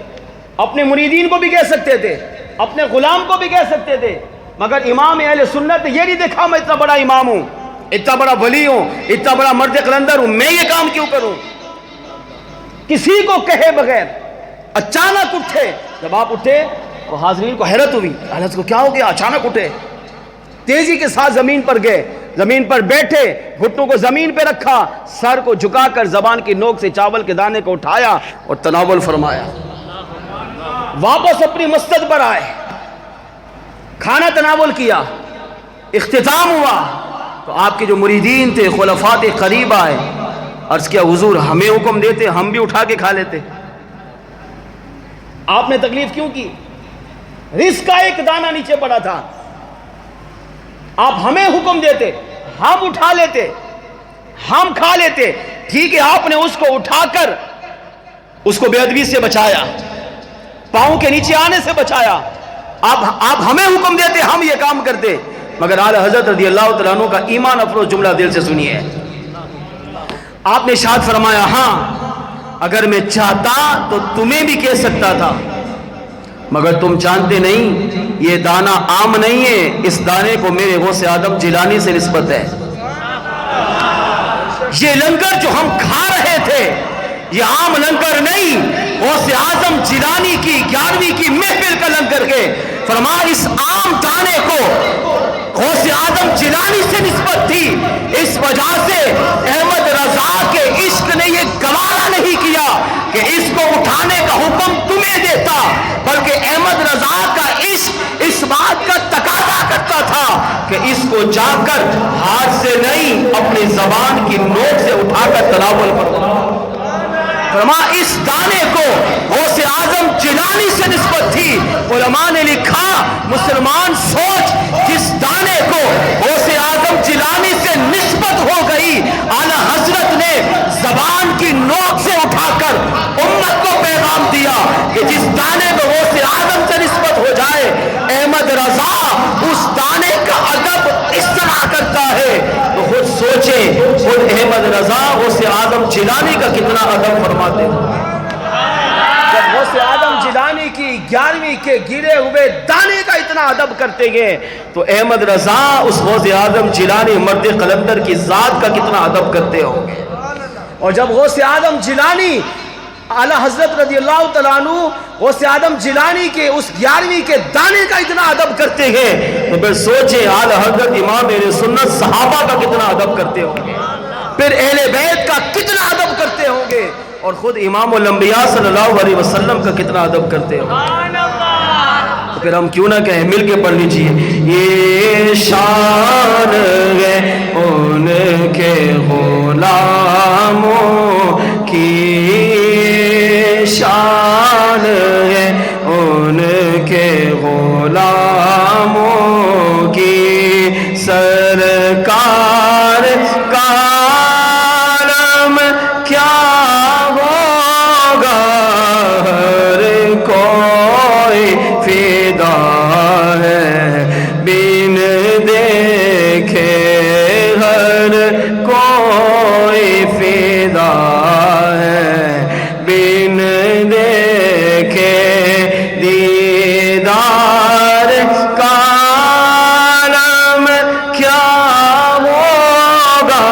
اپنے مریدین کو بھی کہہ سکتے تھے، اپنے غلام کو بھی کہہ سکتے تھے، مگر امام اہل سنت نے یہ نہیں دیکھا میں اتنا بڑا امام ہوں، اتنا بڑا ولی ہوں، اتنا بڑا مرد قلندر ہوں، میں یہ کام کیوں کروں؟ کسی کو کہے بغیر اچانک اٹھے۔ جب آپ اٹھے تو حاضرین کو حیرت ہوئی، حضرت کو کیا ہو گیا، اچانک اٹھے، تیزی کے ساتھ زمین پر گئے، زمین پر بیٹھے، گھٹنوں کو زمین پہ رکھا، سر کو جھکا کر زبان کی نوک سے چاول کے دانے کو اٹھایا اور تناول فرمایا۔ واپس اپنی مسجد پر آئے، کھانا تناول کیا، اختتام ہوا تو آپ کے جو مریدین تھے، خلفاء تھے، قریب آئے، عرض کیا حضور ہمیں حکم دیتے ہم بھی اٹھا کے کھا لیتے، آپ نے تکلیف کیوں کی؟ رزق کا ایک دانہ نیچے پڑا تھا، آپ ہمیں حکم دیتے ہم اٹھا لیتے، ہم کھا لیتے۔ ٹھیک ہے، آپ نے اس کو اٹھا کر اس کو بے ادبی سے بچایا، پاؤں کے نیچے آنے سے بچایا، آپ ہمیں حکم دیتے ہم یہ کام کرتے، مگر اعلی حضرت رضی اللہ تعالیٰ عنہ کا ایمان افروز جملہ دل سے سنیے، آپ نے ارشاد فرمایا ہاں اگر میں چاہتا تو تمہیں بھی کہہ سکتا تھا، مگر تم جانتے نہیں یہ دانہ عام نہیں ہے، اس دانے کو میرے غوث اعظم جیلانی سے نسبت ہے۔ یہ لنگر جو ہم کھا رہے تھے یہ عام لنگر نہیں، غوث اعظم جیلانی کی 11ویں کی محفل کا لنگر ہے۔ فرمایا اس عام دانے کو غوث اعظم جیلانی سے نسبت تھی، اس وجہ سے احمد رضا کے عشق نے یہ گوارا نہیں کیا کہ اس کو اٹھانے کا حکم تمہیں دیتا، بلکہ احمد رضا کا عشق اس بات کا تقاضا کرتا تھا کہ اس کو جا کر ہاتھ سے نہیں اپنی زبان کی نوک سے اٹھا کر تناول کرو۔ فرمایا اس دانے کو غوث اعظم جیلانی سے نسبت تھی۔ علماء نے لکھا مسلمان سوچ جس دانے کو غوث اعظم جیلانی سے نسبت ہو گئی، اعلیٰ حضرت نے زبان کی نوک سے اٹھا کر امت کو پیغام دیا کہ جس دانے کو غوث اعظم سے نسبت ہو جائے، احمد رضا اس دانے کا ادب اس طرح کرتا ہے تو خود سوچیں خود احمد رضا غوث اعظم جیلانی کا کتنا ادب فرماتے ہیں۔ جب غوث اعظم جیلانی کی 11ویں کے گرے ہوئے دانے کا اتنا ادب کرتے گئے تو احمد رضا اس غوث اعظم جیلانی مرد قلندر کی ذات کا کتنا ادب کرتے ہوں گے۔ اور جب غوث اعظم جیلانی اعلیٰ حضرت رضی اللہ تعالیٰ عنہ غوث اعظم جیلانی کے اس 11ویں کے دانے کا اتنا ادب کرتے ہیں تو پھر سوچیں اعلیٰ حضرت امام اہل سنت صحابہ کا کتنا ادب کرتے ہوں گے، پھر اہل بیت کا کتنا ادب کرتے ہوں گے، اور خود امام الانبیاء صلی اللہ علیہ وسلم کا کتنا ادب کرتے ہوں گے۔ تو پھر ہم کیوں نہ کہیں، مل کے پڑھ لیجئے، یہ شان ہے ان کے غلاموں کی، شان ہے ان کے غلاموں کی، سرکار کا عالم کیا ہوگا، ہر کوئی فدا ہے بن دیکھے، ہر کوئی فدا ہے بن دیکھے، دیدار کا عالم کیا ہوگا،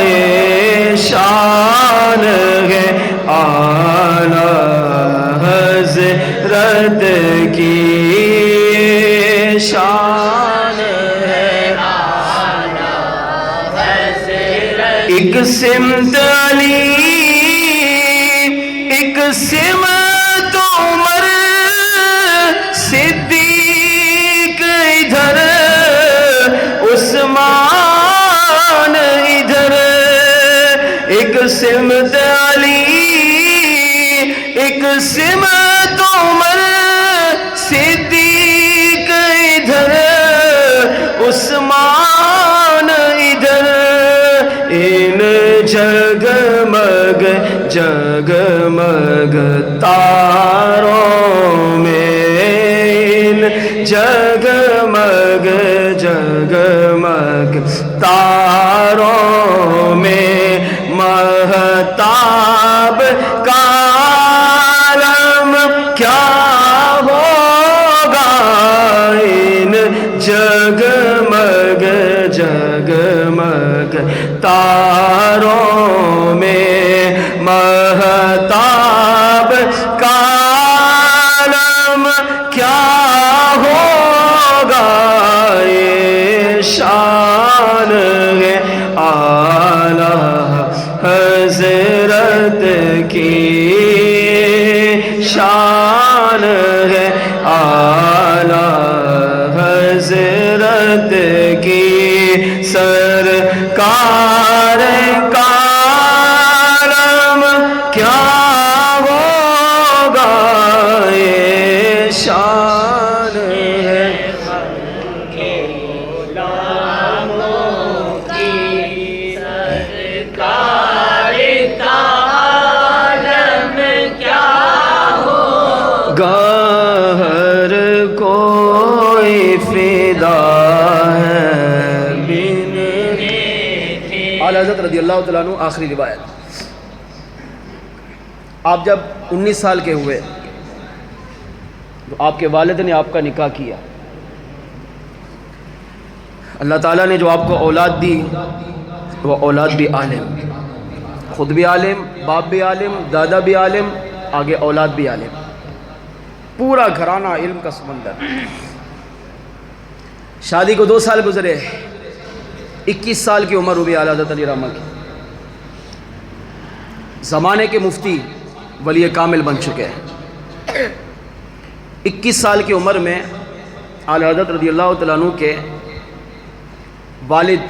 یہ شان ہے اعلیٰ حضرت کی، شان ہے ایک سمت علی ایک سمت سمت علی، ایک سمت عمر صدیق ادھر، عثمان ادھر، ان جگمگ جگمگ تاروں میں، ان جگمگ جگمگ تاروں میں مہتاب کا عالم کیا ہوگا، ان جگمگ جگمگ تاروں میں مہتاب کا عالم کیا ہوگا، یہ شان ہے اعلیٰ حضرت کی، شان ہے اعلیٰ حضرت کی، سرکار کا عالم کیا ہوگا، یہ شان ہے ہر کوئی فدا ہے بن۔ اعلیٰ حضرت رضی اللہ تعالیٰ عنہ آخری روایت، آپ جب 19 سال کے ہوئے تو آپ کے والد نے آپ کا نکاح کیا، اللہ تعالیٰ نے جو آپ کو اولاد دی وہ اولاد بھی عالم، خود بھی عالم، باپ بھی عالم، دادا بھی عالم، آگے اولاد بھی عالم، پورا گھرانہ علم کا سمندر۔ شادی کو 2 سال گزرے، 21 سال کی عمر ہوئی اعلیٰ حضرت علی رحمہ کی، زمانے کے مفتی ولی کامل بن چکے ہیں۔ 21 سال کی عمر میں اعلیٰ حضرت رضی اللہ تعالیٰ عنہ کے والد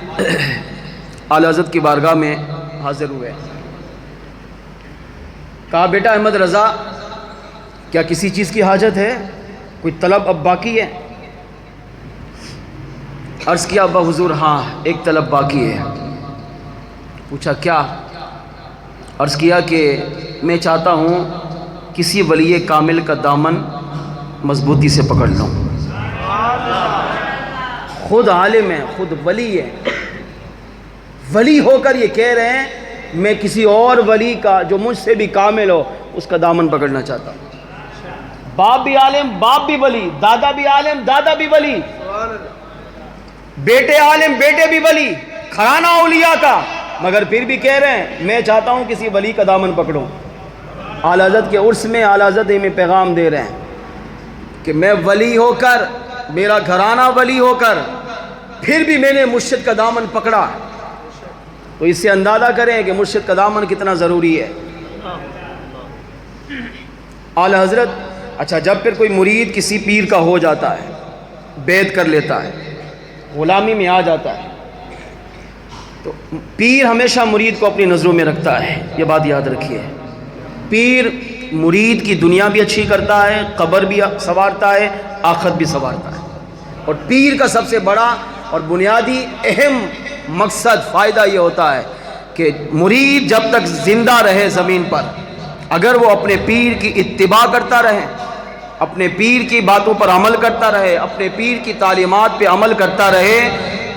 اعلیٰ حضرت کی بارگاہ میں حاضر ہوئے، کہا بیٹا احمد رضا کیا کسی چیز کی حاجت ہے، کوئی طلب اب باقی ہے؟ عرض کیا ابا حضور ہاں ایک طلب باقی ہے۔ پوچھا کیا؟ عرض کیا کہ میں چاہتا ہوں کسی ولی کامل کا دامن مضبوطی سے پکڑ لوں، خود عالم ہے، خود ولی ہے، ولی ہو کر یہ کہہ رہے ہیں میں کسی اور ولی کا جو مجھ سے بھی کامل ہو اس کا دامن پکڑنا چاہتا ہوں۔ باپ بھی عالم، باپ بھی ولی، دادا بھی عالم، دادا بھی ولی، بیٹے عالم، بیٹے بھی ولی، گھرانہ اولیاء کا، مگر پھر بھی کہہ رہے ہیں میں چاہتا ہوں کسی ولی کا دامن پکڑوں۔ اعلیٰ حضرت کے عرس میں اعلیٰ حضرت میں پیغام دے رہے ہیں کہ میں ولی ہو کر، میرا گھرانہ ولی ہو کر، پھر بھی میں نے مرشد کا دامن پکڑا، تو اس سے اندازہ کریں کہ مرشد کا دامن کتنا ضروری ہے۔ اعلیٰ حضرت اچھا جب پھر کوئی مرید کسی پیر کا ہو جاتا ہے، بیعت کر لیتا ہے، غلامی میں آ جاتا ہے، تو پیر ہمیشہ مرید کو اپنی نظروں میں رکھتا ہے، یہ بات یاد رکھیے۔ پیر مرید کی دنیا بھی اچھی کرتا ہے، قبر بھی سنوارتا ہے، آخرت بھی سنوارتا ہے، اور پیر کا سب سے بڑا اور بنیادی اہم مقصد فائدہ یہ ہوتا ہے کہ مرید جب تک زندہ رہے زمین پر، اگر وہ اپنے پیر کی اتباع کرتا رہے، اپنے پیر کی باتوں پر عمل کرتا رہے، اپنے پیر کی تعلیمات پہ عمل کرتا رہے،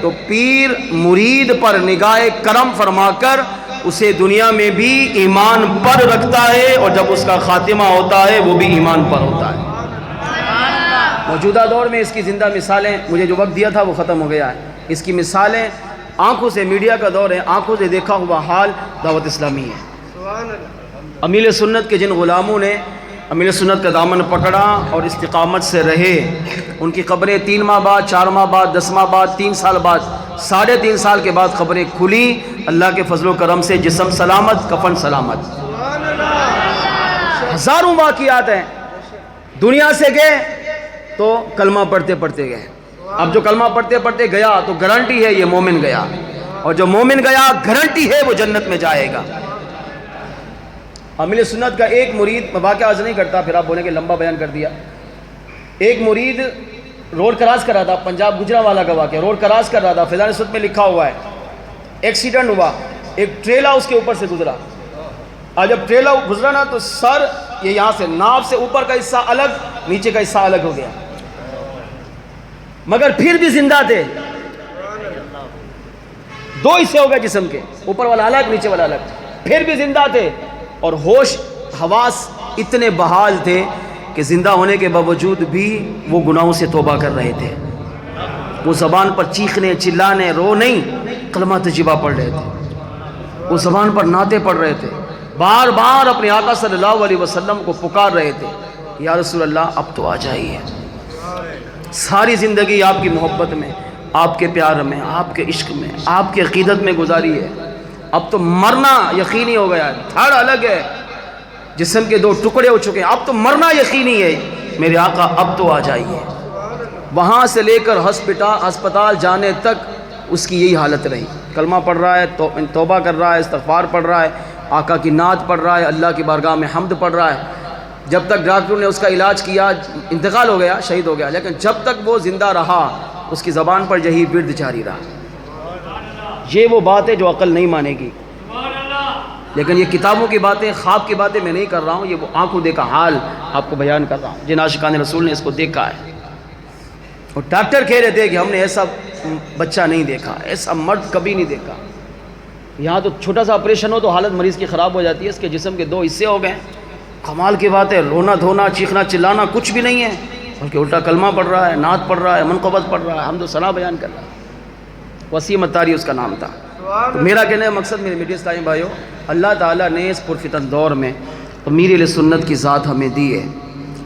تو پیر مرید پر نگاہ کرم فرما کر اسے دنیا میں بھی ایمان پر رکھتا ہے، اور جب اس کا خاتمہ ہوتا ہے وہ بھی ایمان پر ہوتا ہے۔ موجودہ دور میں اس کی زندہ مثالیں، مجھے جو وقت دیا تھا وہ ختم ہو گیا ہے، اس کی مثالیں آنکھوں سے، میڈیا کا دور ہے، آنکھوں سے دیکھا ہوا حال دعوت اسلامی ہے۔ امیل سنت کے جن غلاموں نے امیل سنت کا دامن پکڑا اور استقامت سے رہے، ان کی قبریں 3 ماہ بعد، 4 ماہ بعد، 10 ماہ بعد، 3 سال بعد، 3.5 سال کے بعد قبریں کھلی، اللہ کے فضل و کرم سے جسم سلامت، کفن سلامت۔ ہزاروں واقعات ہیں، دنیا سے گئے تو کلمہ پڑھتے پڑھتے گئے، اب جو کلمہ پڑھتے پڑھتے گیا تو گارنٹی ہے یہ مومن گیا، اور جو مومن گیا گارنٹی ہے وہ جنت میں جائے گا۔ حامل سنت کا ایک مرید، میں واقعہ عرض نہیں کرتا پھر آپ بولیں کہ لمبا بیان کر دیا. ایک مرید روڈ کراس کر رہا تھا، پنجاب گجرانوالہ کا واقعہ، روڈ کراس کر رہا تھا، فیضان سنت میں لکھا ہوا ہے. ایکسیڈنٹ ہوا، ایک ٹریلا اس کے اوپر سے گزرا، اور جب ٹریلا گزرا نا تو سر یہ یہاں سے ناف سے اوپر کا حصہ الگ، نیچے کا حصہ الگ ہو گیا، مگر پھر بھی زندہ تھے. دو حصے ہو گئے جسم کے، اوپر والا الگ نیچے والا الگ، پھر بھی زندہ تھے اور ہوش حواس اتنے بحال تھے کہ زندہ ہونے کے باوجود بھی وہ گناہوں سے توبہ کر رہے تھے. وہ زبان پر چیخنے چلانے رو نہیں، کلمہ تجربہ پڑھ رہے تھے. وہ زبان پر نعتیں پڑھ رہے تھے، بار بار اپنے آقا صلی اللہ علیہ وسلم کو پکار رہے تھے کہ یا رسول اللہ اب تو آ جائیے. ساری زندگی آپ کی محبت میں، آپ کے پیار میں، آپ کے عشق میں، آپ کی عقیدت میں گزاری ہے، اب تو مرنا یقینی ہو گیا ہے. دھڑ الگ ہے، جسم کے دو ٹکڑے ہو چکے ہیں، اب تو مرنا یقینی ہے. میرے آقا اب تو آ جائیے. وہاں سے لے کر ہسپتال جانے تک اس کی یہی حالت رہی. کلمہ پڑھ رہا ہے، توبہ کر رہا ہے، استغفار پڑھ رہا ہے، آقا کی نعت پڑھ رہا ہے، اللہ کی بارگاہ میں حمد پڑھ رہا ہے. جب تک ڈاکٹروں نے اس کا علاج کیا، انتقال ہو گیا، شہید ہو گیا، لیکن جب تک وہ زندہ رہا اس کی زبان پر یہی ورد جاری رہا. یہ وہ بات ہے جو عقل نہیں مانے گی. لیکن یہ کتابوں کی باتیں، خواب کی باتیں میں نہیں کر رہا ہوں، یہ وہ آنکھوں دیکھا حال آپ کو بیان کر رہا ہوں جن عاشقان رسول نے اس کو دیکھا ہے. اور ڈاکٹر کہہ رہے تھے کہ ہم نے ایسا بچہ نہیں دیکھا، ایسا مرد کبھی نہیں دیکھا. یہاں تو چھوٹا سا آپریشن ہو تو حالت مریض کی خراب ہو جاتی ہے. اس کے جسم کے دو حصے ہو گئے. کمال کی بات ہے، رونا دھونا چیخنا چلانا کچھ بھی نہیں ہے، بلکہ الٹا کلمہ پڑھ رہا ہے، نعت پڑھ رہا ہے، منقبت پڑھ رہا ہے، حمد و ثنا بیان کر رہا ہے. وسیم اتاری اس کا نام تھا. تو میرا کہنے کا مقصد میرے میٹھے اسلامی بھائیو، اللہ تعالیٰ نے اس پرفتن دور میں امیر اہل سنت کی ذات ہمیں دی ہے.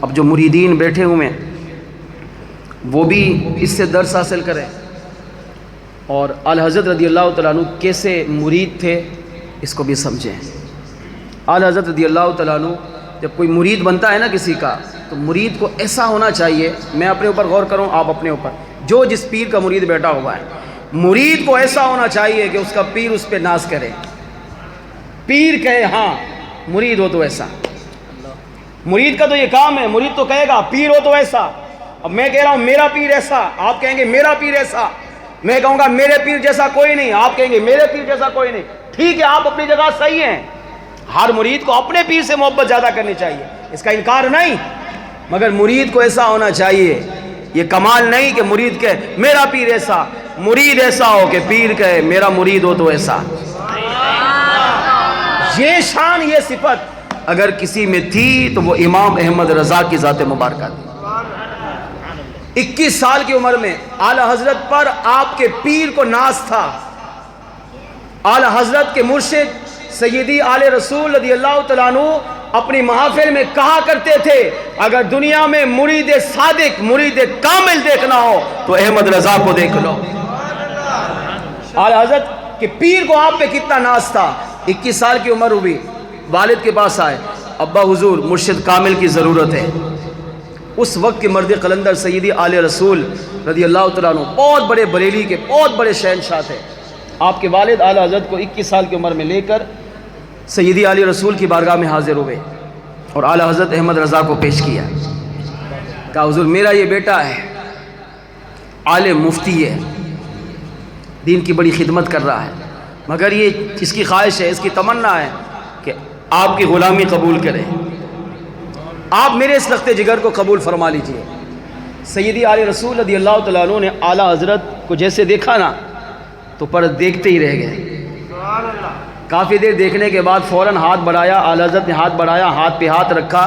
اب جو مریدین بیٹھے ہوئے ہیں وہ بھی اس سے درس حاصل کریں، اور اعلی حضرت رضی اللہ تعالیٰ عنہ کیسے مرید تھے اس کو بھی سمجھیں. اعلی حضرت رضی اللہ تعالیٰ عنہ جب کوئی مرید بنتا ہے نا کسی کا، تو مرید کو ایسا ہونا چاہیے، میں اپنے اوپر غور کروں، آپ اپنے اوپر، جو جس پیر کا مرید بیٹھا ہوا ہے، مرید کو ایسا ہونا چاہیے کہ اس کا پیر اس پہ ناز کرے، پیر کہے ہاں مرید ہو تو ایسا. مرید کا تو یہ کام ہے، مرید تو کہے گا پیر ہو تو ایسا. اب میں کہہ رہا ہوں میرا پیر ایسا، آپ کہیں گے میرا پیر ایسا. میں کہوں گا میرے پیر جیسا کوئی نہیں، آپ کہیں گے میرے پیر جیسا کوئی نہیں. ٹھیک ہے، آپ اپنی جگہ صحیح ہیں. ہر مرید کو اپنے پیر سے محبت زیادہ کرنی چاہیے، اس کا انکار نہیں، مگر مرید کو ایسا ہونا چاہیے. یہ کمال نہیں کہ مرید کہے میرا پیر ایسا، مرید ایسا ہو کہ پیر کہے میرا مرید ہو تو ایسا. یہ شان، یہ صفت اگر کسی میں تھی تو وہ امام احمد رضا کی ذات مبارکہ تھی. 21 سال کی عمر میں اعلی حضرت پر آپ کے پیر کو ناز تھا. اعلی حضرت کے مرشد سیدی آل رسول رضی اللہ تعالیٰ عنہ اپنی محافل میں کہا کرتے تھے اگر دنیا میں مرید صادق، مرید کامل دیکھنا ہو تو احمد رضا کو دیکھ لو. اعلی حضرت کے پیر کو آپ پہ کتنا ناز تھا. 21 سال کی عمر ہوئی، والد کے پاس آئے، ابا حضور مرشد کامل کی ضرورت ہے. اس وقت کے مرد قلندر سیدی آل رسول رضی اللہ تعالیٰ عنہ بہت بڑے بریلی کے بہت بڑے شہنشاہ تھے. آپ کے والد اعلی حضرت کو 21 سال کی عمر میں لے کر سیدی علی رسول کی بارگاہ میں حاضر ہوئے اور اعلی حضرت احمد رضا کو پیش کیا. کہا حضور میرا یہ بیٹا ہے، عالم مفتی ہے، دین کی بڑی خدمت کر رہا ہے، مگر یہ اس کی خواہش ہے، اس کی تمنا ہے کہ آپ کی غلامی قبول کرے، آپ میرے اس رخت جگر کو قبول فرما لیجئے. سیدی علی رسول رضی اللہ تعالیٰ عنہ نے اعلی حضرت کو جیسے دیکھا نا تو پر دیکھتے ہی رہ گئے. کافی دیر دیکھنے کے بعد فوراً ہاتھ بڑھایا، اعلی حضرت نے ہاتھ بڑھایا، ہاتھ پہ ہاتھ رکھا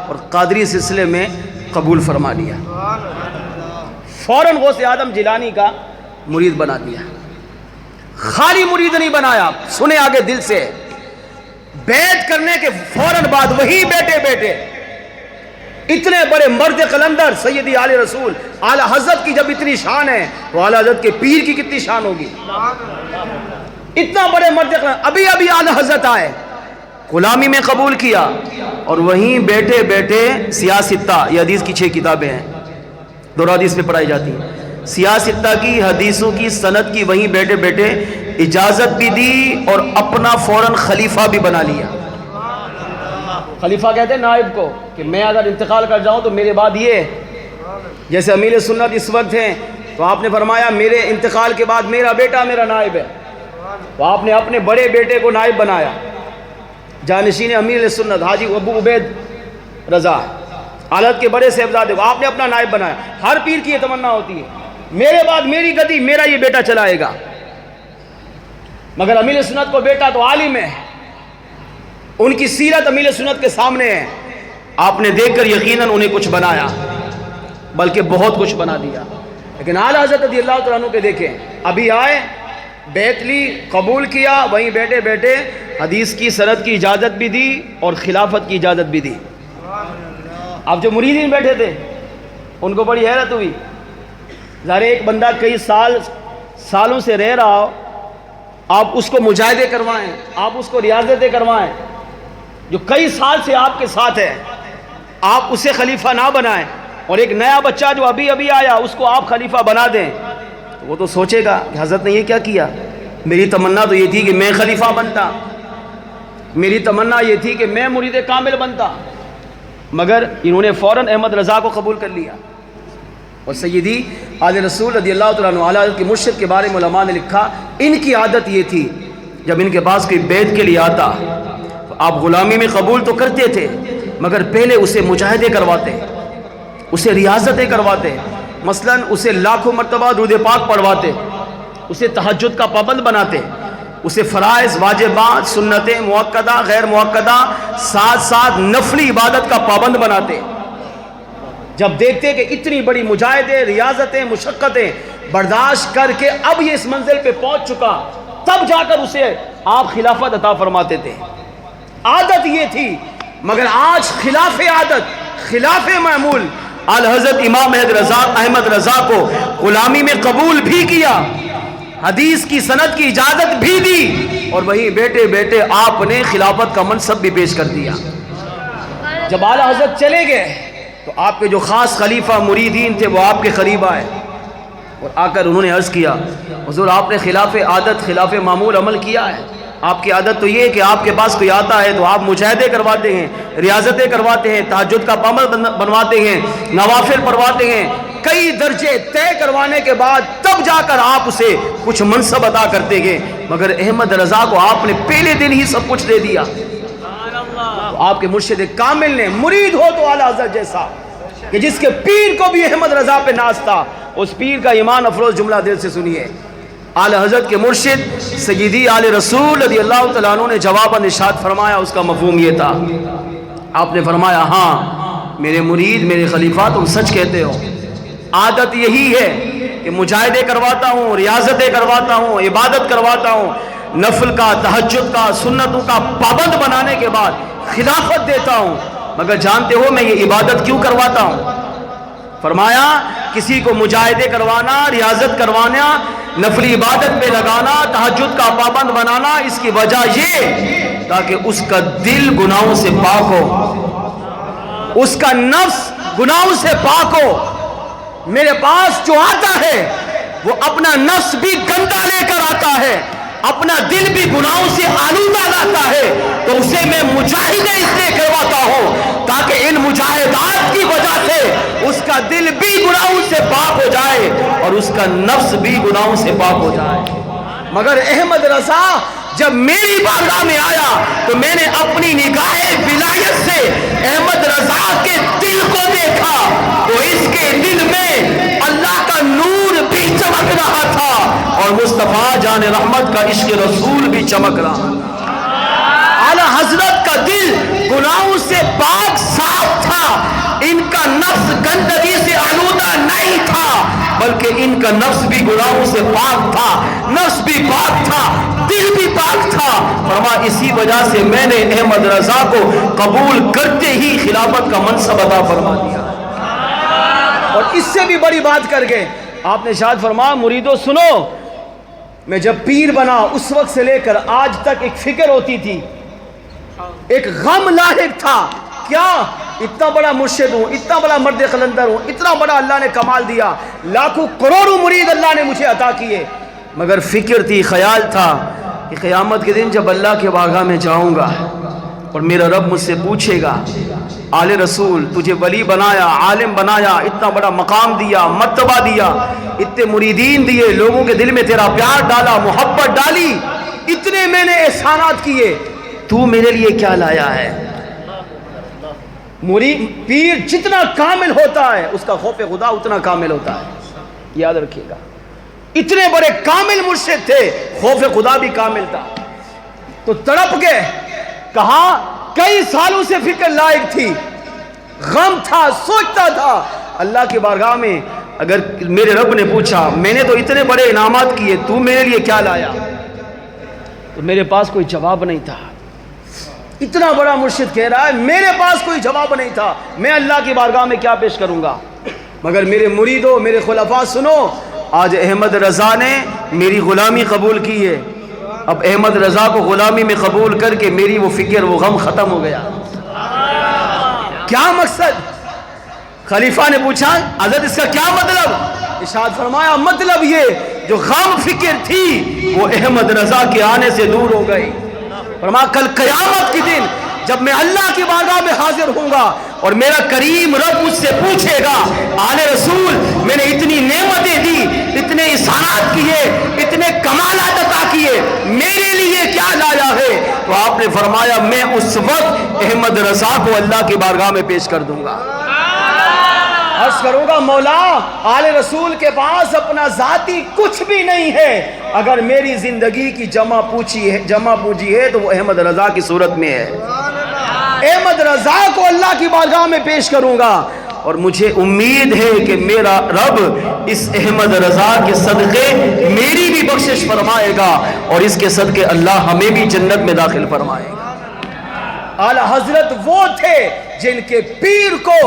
اور قادری سلسلے میں قبول فرما لیا. فوراً غوث اعظم جیلانی کا مرید بنا دیا. خالی مرید نہیں بنایا، سنے آگے دل سے، بیعت کرنے کے فوراً بعد وہی بیٹے اتنے بڑے مرد قلندر سیدی علی رسول اعلی حضرت کی جب اتنی شان ہے تو اعلی حضرت کے پیر کی کتنی شان ہوگی. اتنا بڑے مرد قلندر ابھی اعلی حضرت آئے، غلامی میں قبول کیا اور وہیں بیٹھے سیاستہ، یہ حدیث کی 6 کتابیں ہیں، دورہ حدیث میں پڑھائی جاتی ہیں. سیاستہ کی حدیثوں کی سند کی وہیں بیٹھے اجازت بھی دی اور اپنا فوراً خلیفہ بھی بنا لیا. خلیفہ کہتے ہیں نائب کو کہ میں اگر انتقال کر جاؤں تو میرے بعد یہ، جیسے امیر سنت اس وقت ہیں تو آپ نے فرمایا میرے انتقال کے بعد میرا بیٹا میرا نائب ہے، تو آپ نے اپنے بڑے بیٹے کو نائب بنایا، جانشین امیر سنت حاجی ابو عبید رضا حالت کے بڑے صاحبزادے کو آپ نے اپنا نائب بنایا۔ ہر پیر کی یہ تمنا ہوتی ہے میرے بعد میری گدی میرا یہ بیٹا چلائے گا، مگر امیر سنت کو بیٹا تو عالم ہے، ان کی سیرت امیر سنت کے سامنے ہے، آپ نے دیکھ کر یقیناً انہیں کچھ بنایا، بلکہ بہت کچھ بنا دیا۔ لیکن اعلیٰ حضرت رضی اللہ تعالیٰ عنہ کے دیکھیں، ابھی آئے بیعت لی قبول کیا، وہیں بیٹھے بیٹھے حدیث کی سند کی اجازت بھی دی اور خلافت کی اجازت بھی دی۔ اب جو مریدین بیٹھے تھے ان کو بڑی حیرت ہوئی، ظاہر ایک بندہ کئی سالوں سے رہ رہا ہو، آپ اس کو مجاہدے کروائیں، آپ اس کو ریاضتیں کروائیں، جو کئی سال سے آپ کے ساتھ ہے، آپ اسے خلیفہ نہ بنائیں، اور ایک نیا بچہ جو ابھی آیا اس کو آپ خلیفہ بنا دیں، تو وہ تو سوچے گا کہ حضرت نے یہ کیا کیا، میری تمنا تو یہ تھی کہ میں خلیفہ بنتا، میری تمنا یہ تھی کہ میں مرید کامل بنتا، مگر انہوں نے فوراً احمد رضا کو قبول کر لیا۔ اور سیدی آل رسول رضی اللہ تعالیٰ عنہ اعلیٰ کے مرشد کے بارے میں علماء نے لکھا، ان کی عادت یہ تھی جب ان کے پاس کوئی بیعت کے لیے آتا تو آپ غلامی میں قبول تو کرتے تھے، مگر پہلے اسے مجاہدے کرواتے، اسے ریاضتیں کرواتے، مثلاً اسے لاکھوں مرتبہ درود پاک پڑھواتے، اسے تہجد کا پابند بناتے، اسے فرائض واجبات سنتیں مؤکدہ غیر مؤکدہ ساتھ ساتھ نفلی عبادت کا پابند بناتے۔ جب دیکھتے کہ اتنی بڑی مجاہدیں ریاضتیں مشقتیں برداشت کر کے اب یہ اس منزل پہ پہنچ چکا، تب جا کر اسے آپ خلافت عطا فرماتے تھے۔ عادت یہ تھی، مگر آج خلاف عادت خلاف معمول الحضرت امام احمد رضا کو غلامی میں قبول بھی کیا، حدیث کی سند کی اجازت بھی دی، اور وہیں بیٹے بیٹے آپ نے خلافت کا منصب بھی پیش کر دیا۔ جب اعلیٰ حضرت چلے گئے تو آپ کے جو خاص خلیفہ مریدین تھے وہ آپ کے قریب آئے اور آ کر انہوں نے عرض کیا، حضور آپ نے خلاف عادت خلاف معمول عمل کیا ہے، آپ کی عادت تو یہ ہے کہ آپ کے پاس کوئی آتا ہے تو آپ مجاہدے کرواتے ہیں، ریاضتیں کرواتے ہیں، تہجد کا پابند بنواتے ہیں، نوافل پڑھواتے ہیں، کئی درجے طے کروانے کے بعد تب جا کر آپ اسے کچھ منصب عطا کرتے گئے، مگر احمد رضا کو آپ نے پہلے دن ہی سب کچھ دے دیا۔ تو آپ کے مرشد کامل نے مرید ہو تو اعلیٰ حضرت جیسا کہ جس کے پیر کو بھی احمد رضا پہ ناز تھا، اس پیر کا ایمان افروز جملہ دل سے سنیے۔ اعلیٰ حضرت کے مرشد سیدی آل رسول رضی اللہ تعالیٰ عنہ نے جواباً ارشاد فرمایا، اس کا مفہوم یہ تھا، آپ نے فرمایا ہاں میرے مرید میرے خلیفہ تم سچ کہتے ہو، عادت یہی ہے کہ مجاہدے کرواتا ہوں، ریاضتیں کرواتا ہوں، عبادت کرواتا ہوں، نفل کا تہجد کا سنتوں کا پابند بنانے کے بعد خلافت دیتا ہوں، مگر جانتے ہو میں یہ عبادت کیوں کرواتا ہوں؟ فرمایا کسی کو مجاہدے کروانا، ریاضت کروانا، نفلی عبادت پہ لگانا، تہجد کا پابند بنانا، اس کی وجہ یہ تاکہ اس کا دل گناہوں سے پاک ہو، اس کا نفس گناہوں سے پاک ہو۔ میرے پاس جو آتا ہے وہ اپنا نفس بھی گندا لے کر آتا ہے، اپنا دل بھی گناہوں سے آلودہ لاتا ہے، تو اسے میں مجاہدے اس لیے کرواتا ہوں تاکہ ان مجاہدات کی وجہ سے اس کا دل بھی گناہوں سے پاک ہو جائے اور اس کا نفس بھی گناہوں سے پاک ہو جائے۔ مگر احمد رضا جب میری بارگاہ میں آیا تو میں نے اپنی نگاہ ولایت سے احمد رضا کے دل کو دیکھا، تو اس کے دل میں اللہ کا نور بھی چمک رہا تھا اور مصطفیٰ جان رحمت کا عشق رسول بھی چمک رہا تھا۔ اعلیٰ حضرت کا دل گناہوں سے پاک صاف تھا، ان کا نفس گندگی سے آلودہ نہیں تھا، بلکہ ان کا نفس بھی گناہوں سے پاک تھا، نفس بھی پاک تھا، دل بھی پاک تھا۔ فرما اسی وجہ سے میں نے احمد رضا کو قبول کرتے ہی خلافت کا منصب عطا فرما دیا۔ اور اس سے بھی بڑی بات کر گئے، آپ نے شاید فرمایا مریدو سنو، میں جب پیر بنا اس وقت سے لے کر آج تک ایک فکر ہوتی تھی، ایک غم لاحق تھا، کیا اتنا بڑا مرشد ہوں، اتنا بڑا مرد قلندر ہوں، اتنا بڑا اللہ نے کمال دیا، لاکھوں کروڑوں مرید اللہ نے مجھے عطا کیے، مگر فکر تھی، خیال تھا کہ قیامت کے دن جب اللہ کے بارگاہ میں جاؤں گا اور میرا رب مجھ سے پوچھے گا آل رسول تجھے ولی بنایا، عالم بنایا، اتنا بڑا مقام دیا، مرتبہ دیا، اتنے مریدین دیے، لوگوں کے دل میں تیرا پیار ڈالا، محبت ڈالی، اتنے میں نے احسانات کیے، تو میرے لیے کیا لایا ہے؟ پیر جتنا کامل ہوتا ہے اس کا خوف خدا اتنا کامل ہوتا ہے، یاد رکھیے گا۔ اتنے بڑے کامل مرشد تھے، خوف خدا بھی کامل تھا، تو تڑپ گئے، کہا کئی سالوں سے فکر لائق تھی، غم تھا، سوچتا تھا اللہ کی بارگاہ میں، اگر میرے رب نے پوچھا میں نے تو اتنے بڑے انعامات کیے، تو میرے لیے کیا لایا؟ تو میرے پاس کوئی جواب نہیں تھا۔ اتنا بڑا مرشد کہہ رہا ہے میرے پاس کوئی جواب نہیں تھا، میں اللہ کی بارگاہ میں کیا پیش کروں گا؟ مگر میرے مریدوں، میرے خلفاء سنو، آج احمد رضا نے میری غلامی قبول کی ہے، اب احمد رضا کو غلامی میں قبول کر کے میری وہ فکر، وہ غم ختم ہو گیا۔ کیا مقصد؟ خلیفہ نے پوچھا حضرت اس کا کیا مطلب؟ ارشاد فرمایا مطلب یہ جو غم فکر تھی وہ احمد رضا کے آنے سے دور ہو گئی۔ فرمایا کل قیامت کے دن جب میں اللہ کی بارگاہ میں حاضر ہوں گا اور میرا کریم رب مجھ سے پوچھے گا آل رسول میں نے اتنی نعمتیں دی، اتنے احسانات کیے، اتنے کمالات عطا کیے، میرے لیے کیا لایا ہے؟ تو آپ نے فرمایا میں اس وقت احمد رضا کو اللہ کی بارگاہ میں پیش کر دوں گا، عرض کروں گا مولا آل رسول کے پاس اپنا ذاتی کچھ بھی نہیں ہے، اگر میری زندگی کی جمع پوجی ہے تو وہ احمد رضا کی صورت میں ہے، احمد رضا کو اللہ کی بارگاہ میں پیش کروں گا، اور مجھے امید ہے کہ میرا رب اس احمد رضا کے صدقے میری بھی بخشش فرمائے گا، اور اس کے صدقے اللہ ہمیں بھی جنت میں داخل فرمائے گا۔ اعلی حضرت وہ تھے جن کے پیر کو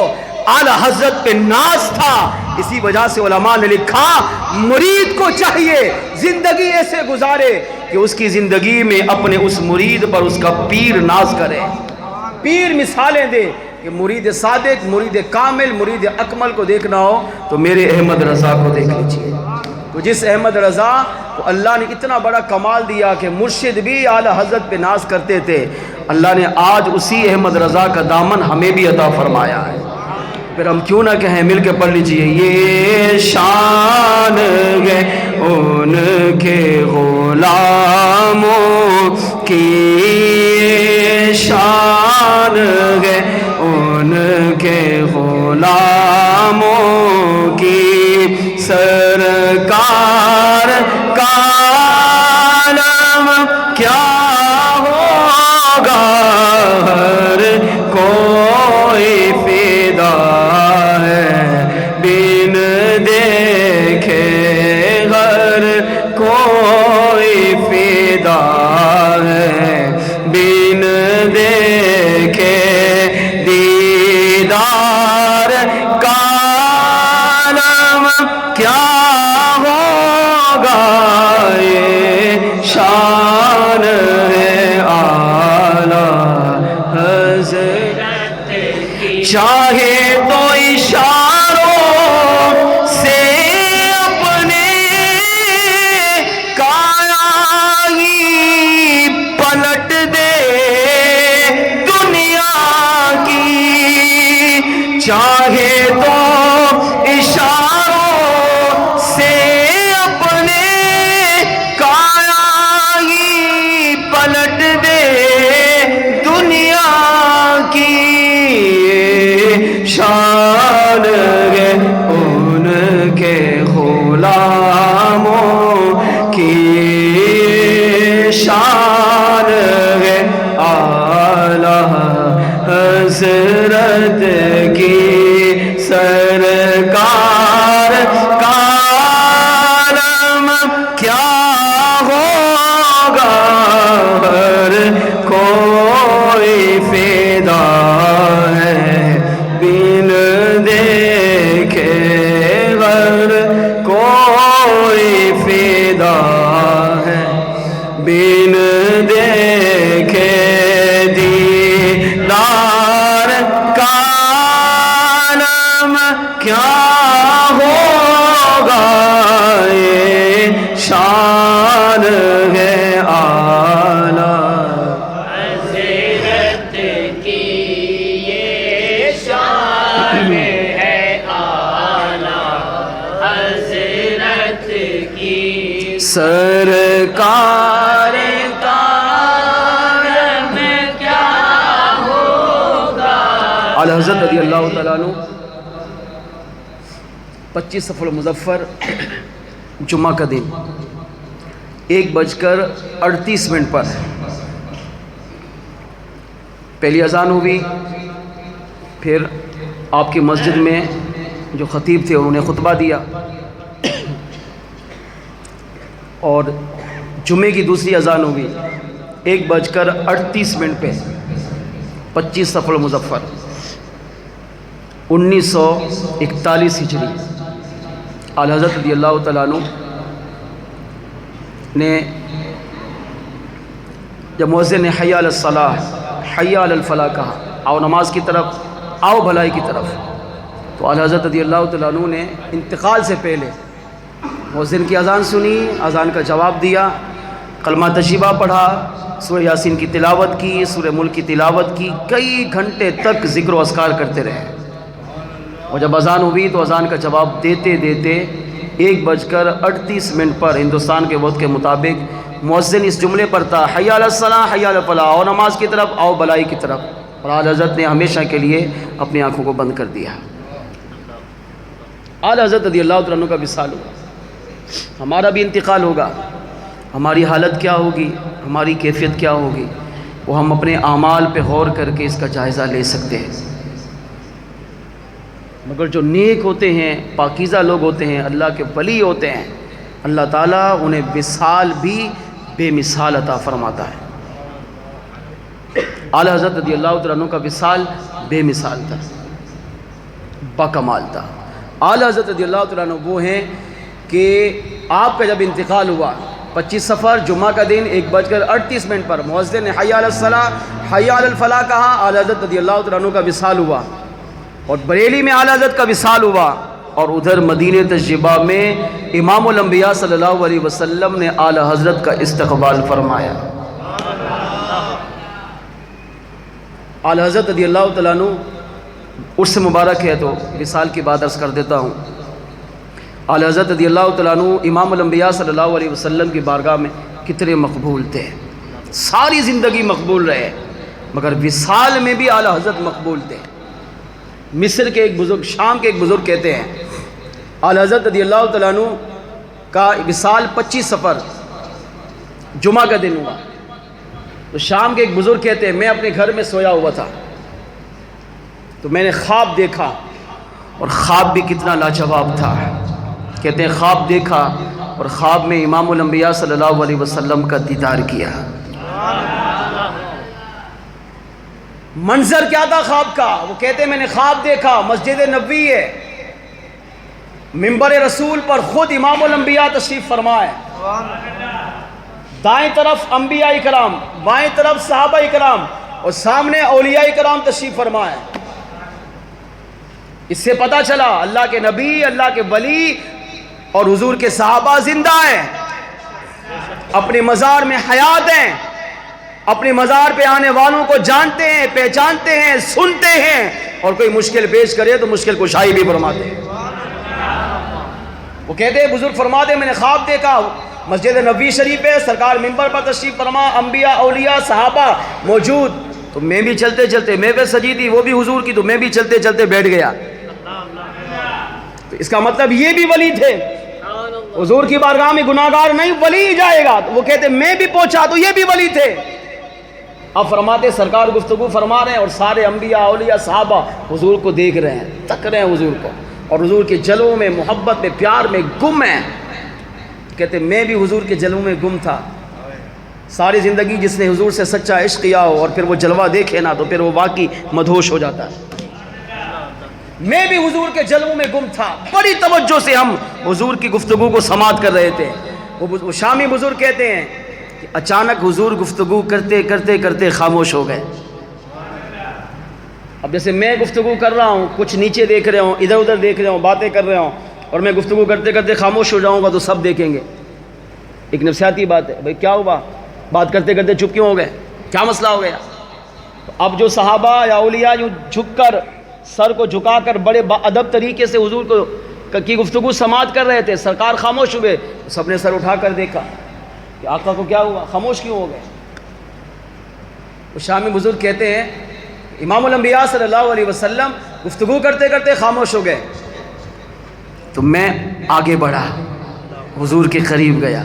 اعلی حضرت پہ ناز تھا، اسی وجہ سے علماء نے لکھا مرید کو چاہیے زندگی ایسے گزارے کہ اس کی زندگی میں اپنے اس مرید پر اس کا پیر ناز کرے، پیر مثالیں دے کہ مرید صادق، مرید کامل، مرید اکمل کو دیکھنا ہو تو میرے احمد رضا کو دیکھ لیجئے۔ تو جس احمد رضا کو اللہ نے اتنا بڑا کمال دیا کہ مرشد بھی اعلی حضرت پہ ناز کرتے تھے، اللہ نے آج اسی احمد رضا کا دامن ہمیں بھی عطا فرمایا ہے۔ پھر ہم کیوں نہ کہیں، مل کے پڑھ لیجئے، یہ شان ہے ان کے غلاموں کی، یہ شان ہے ان کے غلاموں کی، سرکار کا نام کیا ہوگا، ہر کوئی فدا ہے بن دیکھے، ہر کوئی فدا ہے بن دیکھے، دیدار کا نام کیا ہوگا، یہ شان ہے اعلیٰ حضرت کی، چاہے تو اشاروں سے اپنے کایا ہی پلٹ دے دنیا کی، چاہے تو اشاروں سے اپنے کایا ہی پلٹ دے دنیا کی، شان ہے ان کے غلاموں کی، شان ہے اعلیٰ حضرت کی، سرکار کا نام کیا ہوگا، ہر کوئی فدا ہے بن دیکھے، ہر کوئی فدا ہے بن دیکھے، دیدار کا نام کیا ہوگا، یہ شان ہے اعلیٰ حضرت سرکار کا میں کیا ہوگا. اعلی حضرت رضی اللہ تعالیٰ عنہ 25 صفر المظفر جمعہ کا دن 1:38 پر پہلی اذان ہوئی. پھر آپ کی مسجد میں جو خطیب تھے انہوں نے خطبہ دیا اور جمعے کی دوسری اذان ہوئی 1:38 پہ 25 صفر المظفر 1941 ہجری. اعلی حضرت رضی اللہ تعالیٰ عنہ نے جب مؤذن نے حی علی الصلاح حی علی الفلاح کہا، آؤ نماز کی طرف، آؤ بھلائی کی طرف، تو اعلی حضرت رضی اللہ تعالیٰ عنہ نے انتقال سے پہلے مؤذن کی اذان سنی، اذان کا جواب دیا، کلمہ طیبہ پڑھا، سورہ یاسین کی تلاوت کی، سورہ ملک کی تلاوت کی، کئی گھنٹے تک ذکر و اذکار کرتے رہے. اور جب اذان ہوئی تو اذان کا جواب دیتے دیتے 1:38 پر ہندوستان کے وقت کے مطابق مؤذن اس جملے پر تھا، حی علی الصلاح حی علی الفلاح، آؤ نماز کی طرف، آؤ بلائی کی طرف. اور اعلی حضرت نے ہمیشہ کے لیے اپنی آنکھوں کو بند کر دیا. اعلی حضرت رضی اللہ تعالیٰ عنہ کا وصال ہوا. ہمارا بھی انتقال ہوگا. ہماری حالت کیا ہوگی، ہماری کیفیت کیا ہوگی، وہ ہم اپنے اعمال پہ غور کر کے اس کا جائزہ لے سکتے ہیں. مگر جو نیک ہوتے ہیں، پاکیزہ لوگ ہوتے ہیں، اللہ کے ولی ہوتے ہیں، اللہ تعالیٰ انہیں وصال بھی بے مثال عطا فرماتا ہے. اعلی حضرت رضی اللہ تعالیٰ عنہ کا وصال بے مثال تھا، باکمال تھا. اعلی حضرت رضی اللہ تعالیٰ عنہ وہ ہیں کہ آپ کا جب انتقال ہوا 25 صفر جمعہ کا دن 1:38 پر مؤذن نے حی علی الصلاح حی علی الفلاح کہا، اعلی حضرت رضی اللہ تعالیٰ عنہ کا وصال ہوا. اور بریلی میں اعلی حضرت کا وصال ہوا، اور ادھر مدینہ تشریفہ میں امام الانبیاء صلی اللہ علیہ وسلم نے اعلی حضرت کا استقبال فرمایا. اعلی حضرت رضی اللہ تعالیٰ عنہ عرس مبارک ہے تو وصال کی بات عرض کر دیتا ہوں. اعلی حضرت رضی اللہ تعالیٰ عنہ امام الانبیاء صلی اللہ علیہ وسلم کی بارگاہ میں کتنے مقبول تھے. ساری زندگی مقبول رہے، مگر وصال میں بھی اعلی حضرت مقبول تھے. مصر کے ایک بزرگ، شام کے ایک بزرگ کہتے ہیں اعلی حضرت رضی اللہ تعالیٰ عنہ کا وصال 25 صفر جمعہ کا دن ہوا. تو شام کے ایک بزرگ کہتے ہیں میں اپنے گھر میں سویا ہوا تھا تو میں نے خواب دیکھا، اور خواب بھی کتنا لاجواب تھا. کہتے ہیں خواب دیکھا اور خواب میں امام الانبیاء صلی اللہ علیہ وسلم کا دیدار کیا. منظر کیا تھا خواب کا؟ وہ کہتے ہیں میں نے خواب دیکھا، مسجد نبوی ہے، منبر رسول پر خود امام الانبیاء تشریف فرمائے، دائیں طرف انبیاء کرام، بائیں طرف صحابہ کرام، اور سامنے اولیاء کرام تشریف فرمائے. اس سے پتہ چلا اللہ کے نبی، اللہ کے ولی اور حضور کے صحابہ زندہ ہیں، اپنے مزار میں حیات ہیں، اپنے مزار پہ آنے والوں کو جانتے ہیں، پہچانتے ہیں، سنتے ہیں، اور کوئی مشکل پیش کرے تو مشکل کشائی بھی فرماتے ہیں. وہ کہتے ہیں بزرگ فرماتے ہیں میں نے خواب دیکھا، مسجد نبوی شریف ہے، سرکار منبر پر تشریف فرما، انبیاء اولیاء صحابہ موجود. تو میں بھی چلتے چلتے، میں بھی سجی تھی وہ بھی حضور کی، تو میں بھی چلتے چلتے بیٹھ گیا. تو اس کا مطلب یہ بھی ولی تھے. حضور کی بارگاہ میں گناہگار نہیں، ولی ہی جائے گا. تو وہ کہتے میں بھی پہنچا تو یہ بھی ولی تھے. اب فرماتے سرکار گفتگو فرما رہے ہیں اور سارے انبیاء اولیاء صحابہ حضور کو دیکھ رہے ہیں، تک رہے ہیں حضور کو، اور حضور کے جلووں میں، محبت میں، پیار میں گم ہیں. کہتے میں بھی حضور کے جلووں میں گم تھا. ساری زندگی جس نے حضور سے سچا عشق کیا ہو اور پھر وہ جلوہ دیکھے نا تو پھر وہ واقعی مدہوش ہو جاتا ہے. میں بھی حضور کے جلووں میں گم تھا. بڑی توجہ سے ہم حضور کی گفتگو کو سماعت کر رہے تھے. وہ شامی بزرگ کہتے ہیں کہ اچانک حضور گفتگو کرتے کرتے کرتے خاموش ہو گئے. اب جیسے میں گفتگو کر رہا ہوں، کچھ نیچے دیکھ رہے ہوں، ادھر ادھر دیکھ رہے ہوں، باتیں کر رہے ہوں، اور میں گفتگو کرتے کرتے خاموش ہو جاؤں گا تو سب دیکھیں گے. ایک نفسیاتی بات ہے، بھئی کیا ہوا، بات کرتے کرتے چپ کیوں ہو گئے، کیا مسئلہ ہو گیا. تو اب جو صحابہ یا اولیاء یوں جھک کر، سر کو جھکا کر بڑے با ادب طریقے سے حضور کو کی گفتگو سماعت کر رہے تھے، سرکار خاموش ہوئے، سب نے سر اٹھا کر دیکھا کہ آقا کو کیا ہوا، خاموش کیوں ہو گئے؟ وہ شامی بزرگ کہتے ہیں امام الانبیاء صلی اللہ علیہ وسلم گفتگو کرتے کرتے خاموش ہو گئے، تو میں آگے بڑھا، حضور کے قریب گیا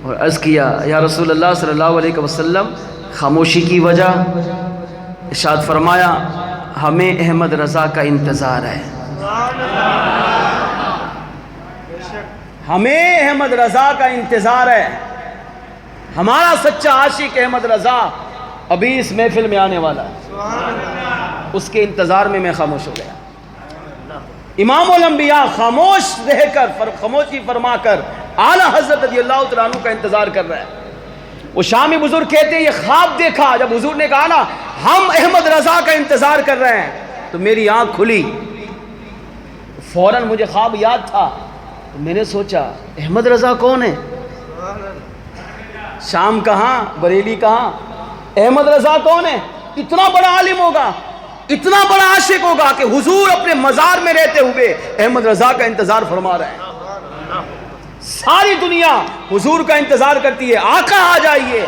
اور عرض کیا یا رسول اللہ صلی اللہ علیہ وسلم خاموشی کی وجہ؟ ارشاد فرمایا ہمیں احمد رضا کا انتظار ہے، ہمیں احمد رضا کا انتظار ہے، ہمارا سچا عاشق احمد رضا ابھی اس محفل میں آنے والا ہے، اس کے انتظار میں میں خاموش ہو گیا۔ امام الانبیاء خاموش رہ کر، خاموشی فرما کر اعلیٰ حضرت رضی اللہ تعالیٰ عنہ کا انتظار کر رہا ہے۔ وہ شامی بزرگ کہتے ہیں یہ خواب دیکھا، جب حضور نے کہا نا ہم احمد رضا کا انتظار کر رہے ہیں تو میری آنکھ کھلی، فوراً مجھے خواب یاد تھا، میں نے سوچا احمد رضا کون ہے؟ شام کہاں، بریلی کہاں، احمد رضا کون ہے؟ اتنا بڑا عالم ہوگا، اتنا بڑا عاشق ہوگا کہ حضور اپنے مزار میں رہتے ہوئے احمد رضا کا انتظار فرما رہے ہیں۔ ساری دنیا حضور کا انتظار کرتی ہے، آقا آ جائیے،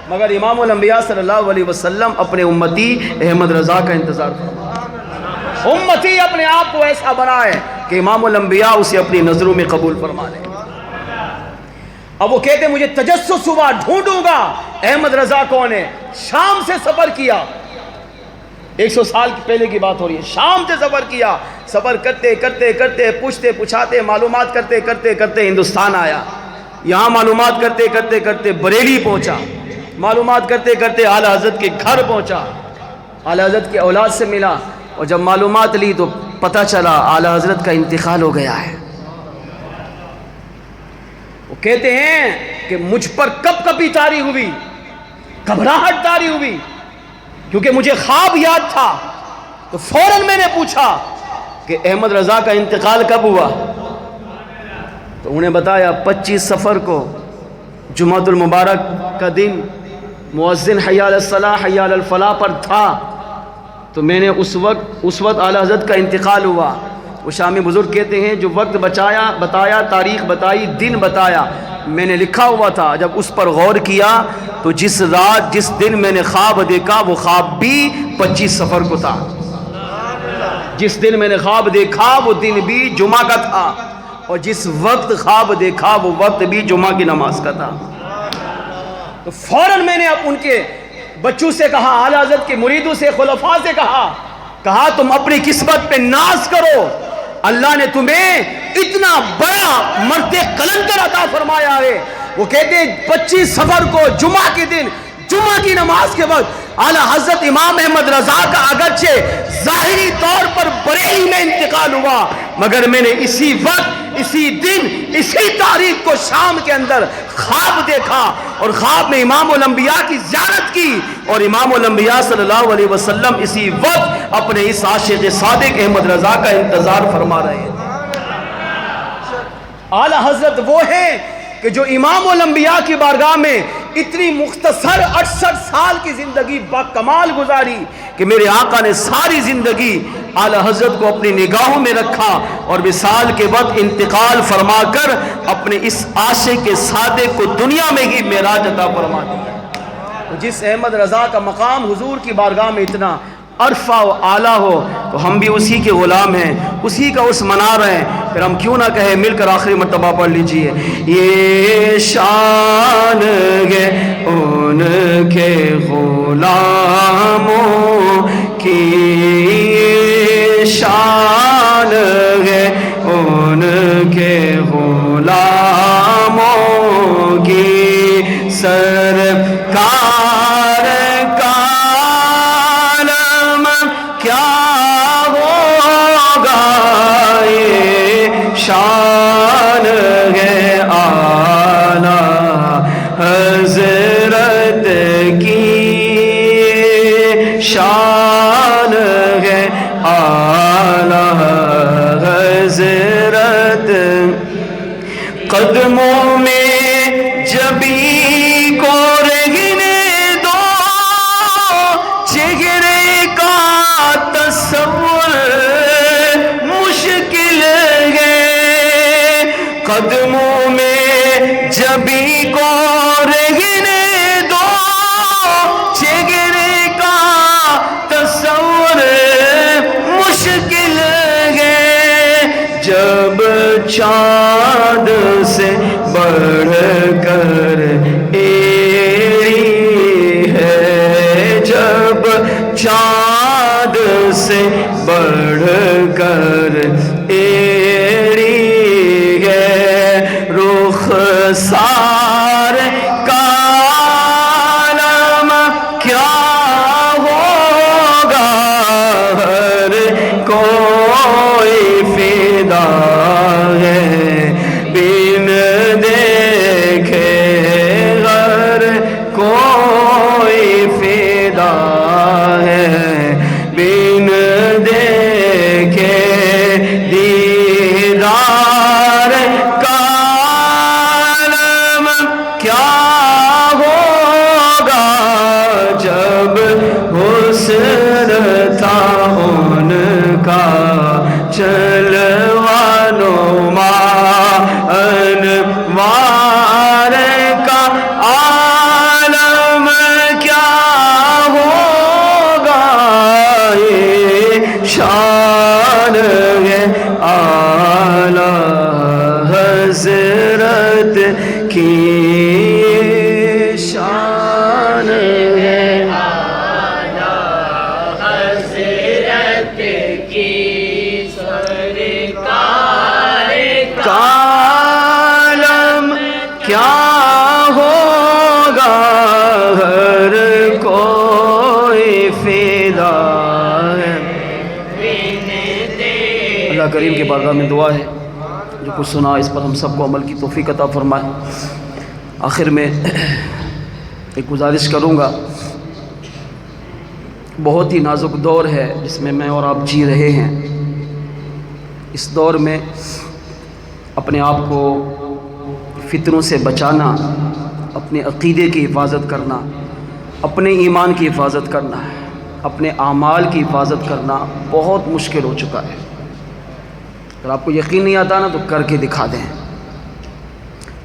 مگر امام الانبیاء صلی اللہ علیہ وسلم اپنے امتی احمد رضا کا انتظار فرما رہے ہیں۔ امتی اپنے آپ کو ایسا بنائے کہ امام الانبیاء اسے اپنی نظروں میں قبول فرما لیں۔ اب وہ کہتے ہیں مجھے تجسس ہوا، ڈھونڈوں گا احمد رضا کون ہے۔ شام سے سفر کیا، 100 سال پہلے کی بات ہو رہی ہے، شام سے سفر کیا، سفر کرتے کرتے کرتے پوچھتے پچھاتے معلومات کرتے کرتے کرتے ہندوستان آیا، یہاں معلومات کرتے کرتے کرتے بریلی پہنچا، معلومات کرتے کرتے اعلیٰ حضرت کے گھر پہنچا، اعلیٰ حضرت کی اولاد سے ملا، اور جب معلومات لی تو پتہ چلا اعلیٰ حضرت کا انتقال ہو گیا ہے۔ وہ کہتے ہیں کہ مجھ پر کب کبھی طاری ہوئی، گھبراہٹ طاری ہوئی، کیونکہ مجھے خواب یاد تھا، تو فوراً میں نے پوچھا کہ احمد رضا کا انتقال کب ہوا؟ تو انہیں بتایا 25 صفر کو جمعۃ المبارک کا دن مؤذن حی علی الصلاح حی علی الفلاح پر تھا، تو میں نے اس وقت اعلیٰ حضرت کا انتقال ہوا۔ وہ شامی بزرگ کہتے ہیں جو وقت بتایا، تاریخ بتائی، دن بتایا، میں نے لکھا ہوا تھا، جب اس پر غور کیا تو جس رات جس دن میں نے خواب دیکھا وہ خواب بھی 25 صفر کو تھا، جس دن میں نے خواب دیکھا وہ دن بھی جمعہ کا تھا، اور جس وقت خواب دیکھا وہ وقت بھی جمعہ کی نماز کا تھا۔ تو فوراً میں نے اب ان کے بچوں سے کہا، اعلیٰ حضرت کے مریدوں سے، خلفاء سے کہا تم اپنی قسمت پہ ناز کرو، اللہ نے تمہیں اتنا بڑا مرد قلندر عطا فرمایا ہے۔ وہ کہتے ہیں 25 صفر کو جمعہ کے دن، جمعہ کی نماز کے وقت اعلیٰ حضرت امام احمد رضا کا اگرچہ ظاہری طور پر بریلی میں انتقال ہوا، مگر میں نے اسی وقت، اسی دن، اسی تاریخ کو شام کے اندر خواب دیکھا، اور خواب میں امام الانبیاء کی زیارت کی، اور امام الانبیاء صلی اللہ علیہ وسلم اسی وقت اپنے اس عاشق صادق احمد رضا کا انتظار فرما رہے ہیں۔ اعلیٰ حضرت وہ ہیں کہ جو امام الانبیاء کی بارگاہ میں اتنی مختصر 68 سال کی زندگی با کمال گزاری کہ میرے آقا نے ساری زندگی اعلیٰ حضرت کو اپنی نگاہوں میں رکھا، اور وصال کے وقت انتقال فرما کر اپنے اس عاشق صادق کو دنیا میں ہی معراج عطا فرما دیا۔ جس احمد رضا کا مقام حضور کی بارگاہ میں اتنا عرفہ و اعلیٰ ہو تو ہم بھی اسی کے غلام ہیں، اسی کا اس منار ہیں، پھر ہم کیوں نہ کہیں، مل کر آخری مرتبہ پڑھ لیجئے، یہ شان ہے ان کے غلاموں کی، یہ شان ہے ان کے غلاموں کی، سرکار شان ہے اعلیٰ حضرت کی، شان ہے اعلیٰ حضرت، قدموں میں جبی کو رہنے دو، چہرے کا تصور مشکل ہے، جب چاند سے بڑھ کر ایری ہے، جب چاند سے بڑھ کر ایری ہے، رخ سار کا عالم کیا ہوگا، ہر کوئی فدا ہے بن دیکھے، ہر کوئی فدا ہے بن دیکھے، دیدار کا عالم کیا ہوگا، جب حسن تھا ان کا چلوا نما، انوار کا عالم کیا ہوگا، یہ شان ہے اعلی حضرت کی، یہ شان ہے عالم کیا ہوگا، ہر کوئی فدا ہے۔ اللہ کریم کی بارگاہ میں دعا ہے جو کچھ سنا اس پر ہم سب کو عمل کی توفیق عطا فرمائے۔ آخر میں ایک گزارش کروں گا، بہت ہی نازک دور ہے جس میں میں اور آپ جی رہے ہیں۔ اس دور میں اپنے آپ کو فتنوں سے بچانا، اپنے عقیدے کی حفاظت کرنا، اپنے ایمان کی حفاظت کرنا، اپنے اعمال کی حفاظت کرنا بہت مشکل ہو چکا ہے۔ اگر آپ کو یقین نہیں آتا نا تو کر کے دکھا دیں،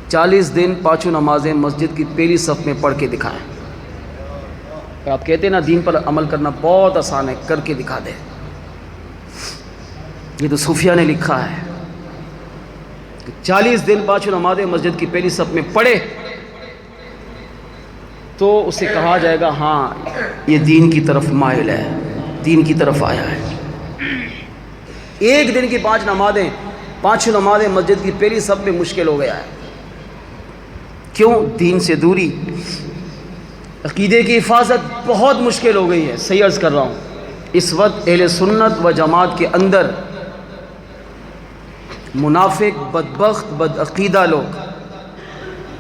40 دن 5 نمازیں مسجد کی پہلی صف میں پڑھ کے دکھائیں۔ اگر آپ کہتے ہیں نا دین پر عمل کرنا بہت آسان ہے، کر کے دکھا دیں۔ یہ تو صوفیہ نے لکھا ہے کہ 40 دن 5 نمازیں مسجد کی پہلی صف میں پڑھے تو اسے کہا جائے گا ہاں یہ دین کی طرف مائل ہے، دین کی طرف آیا ہے۔ ایک دن کی 5 نمازیں مسجد کی پہلی صف میں مشکل ہو گیا ہے۔ کیوں؟ دین سے دوری، عقیدے کی حفاظت بہت مشکل ہو گئی ہے۔ صحیح عرض کر رہا ہوں، اس وقت اہل سنت و جماعت کے اندر منافق، بدبخت، بدعقیدہ لوگ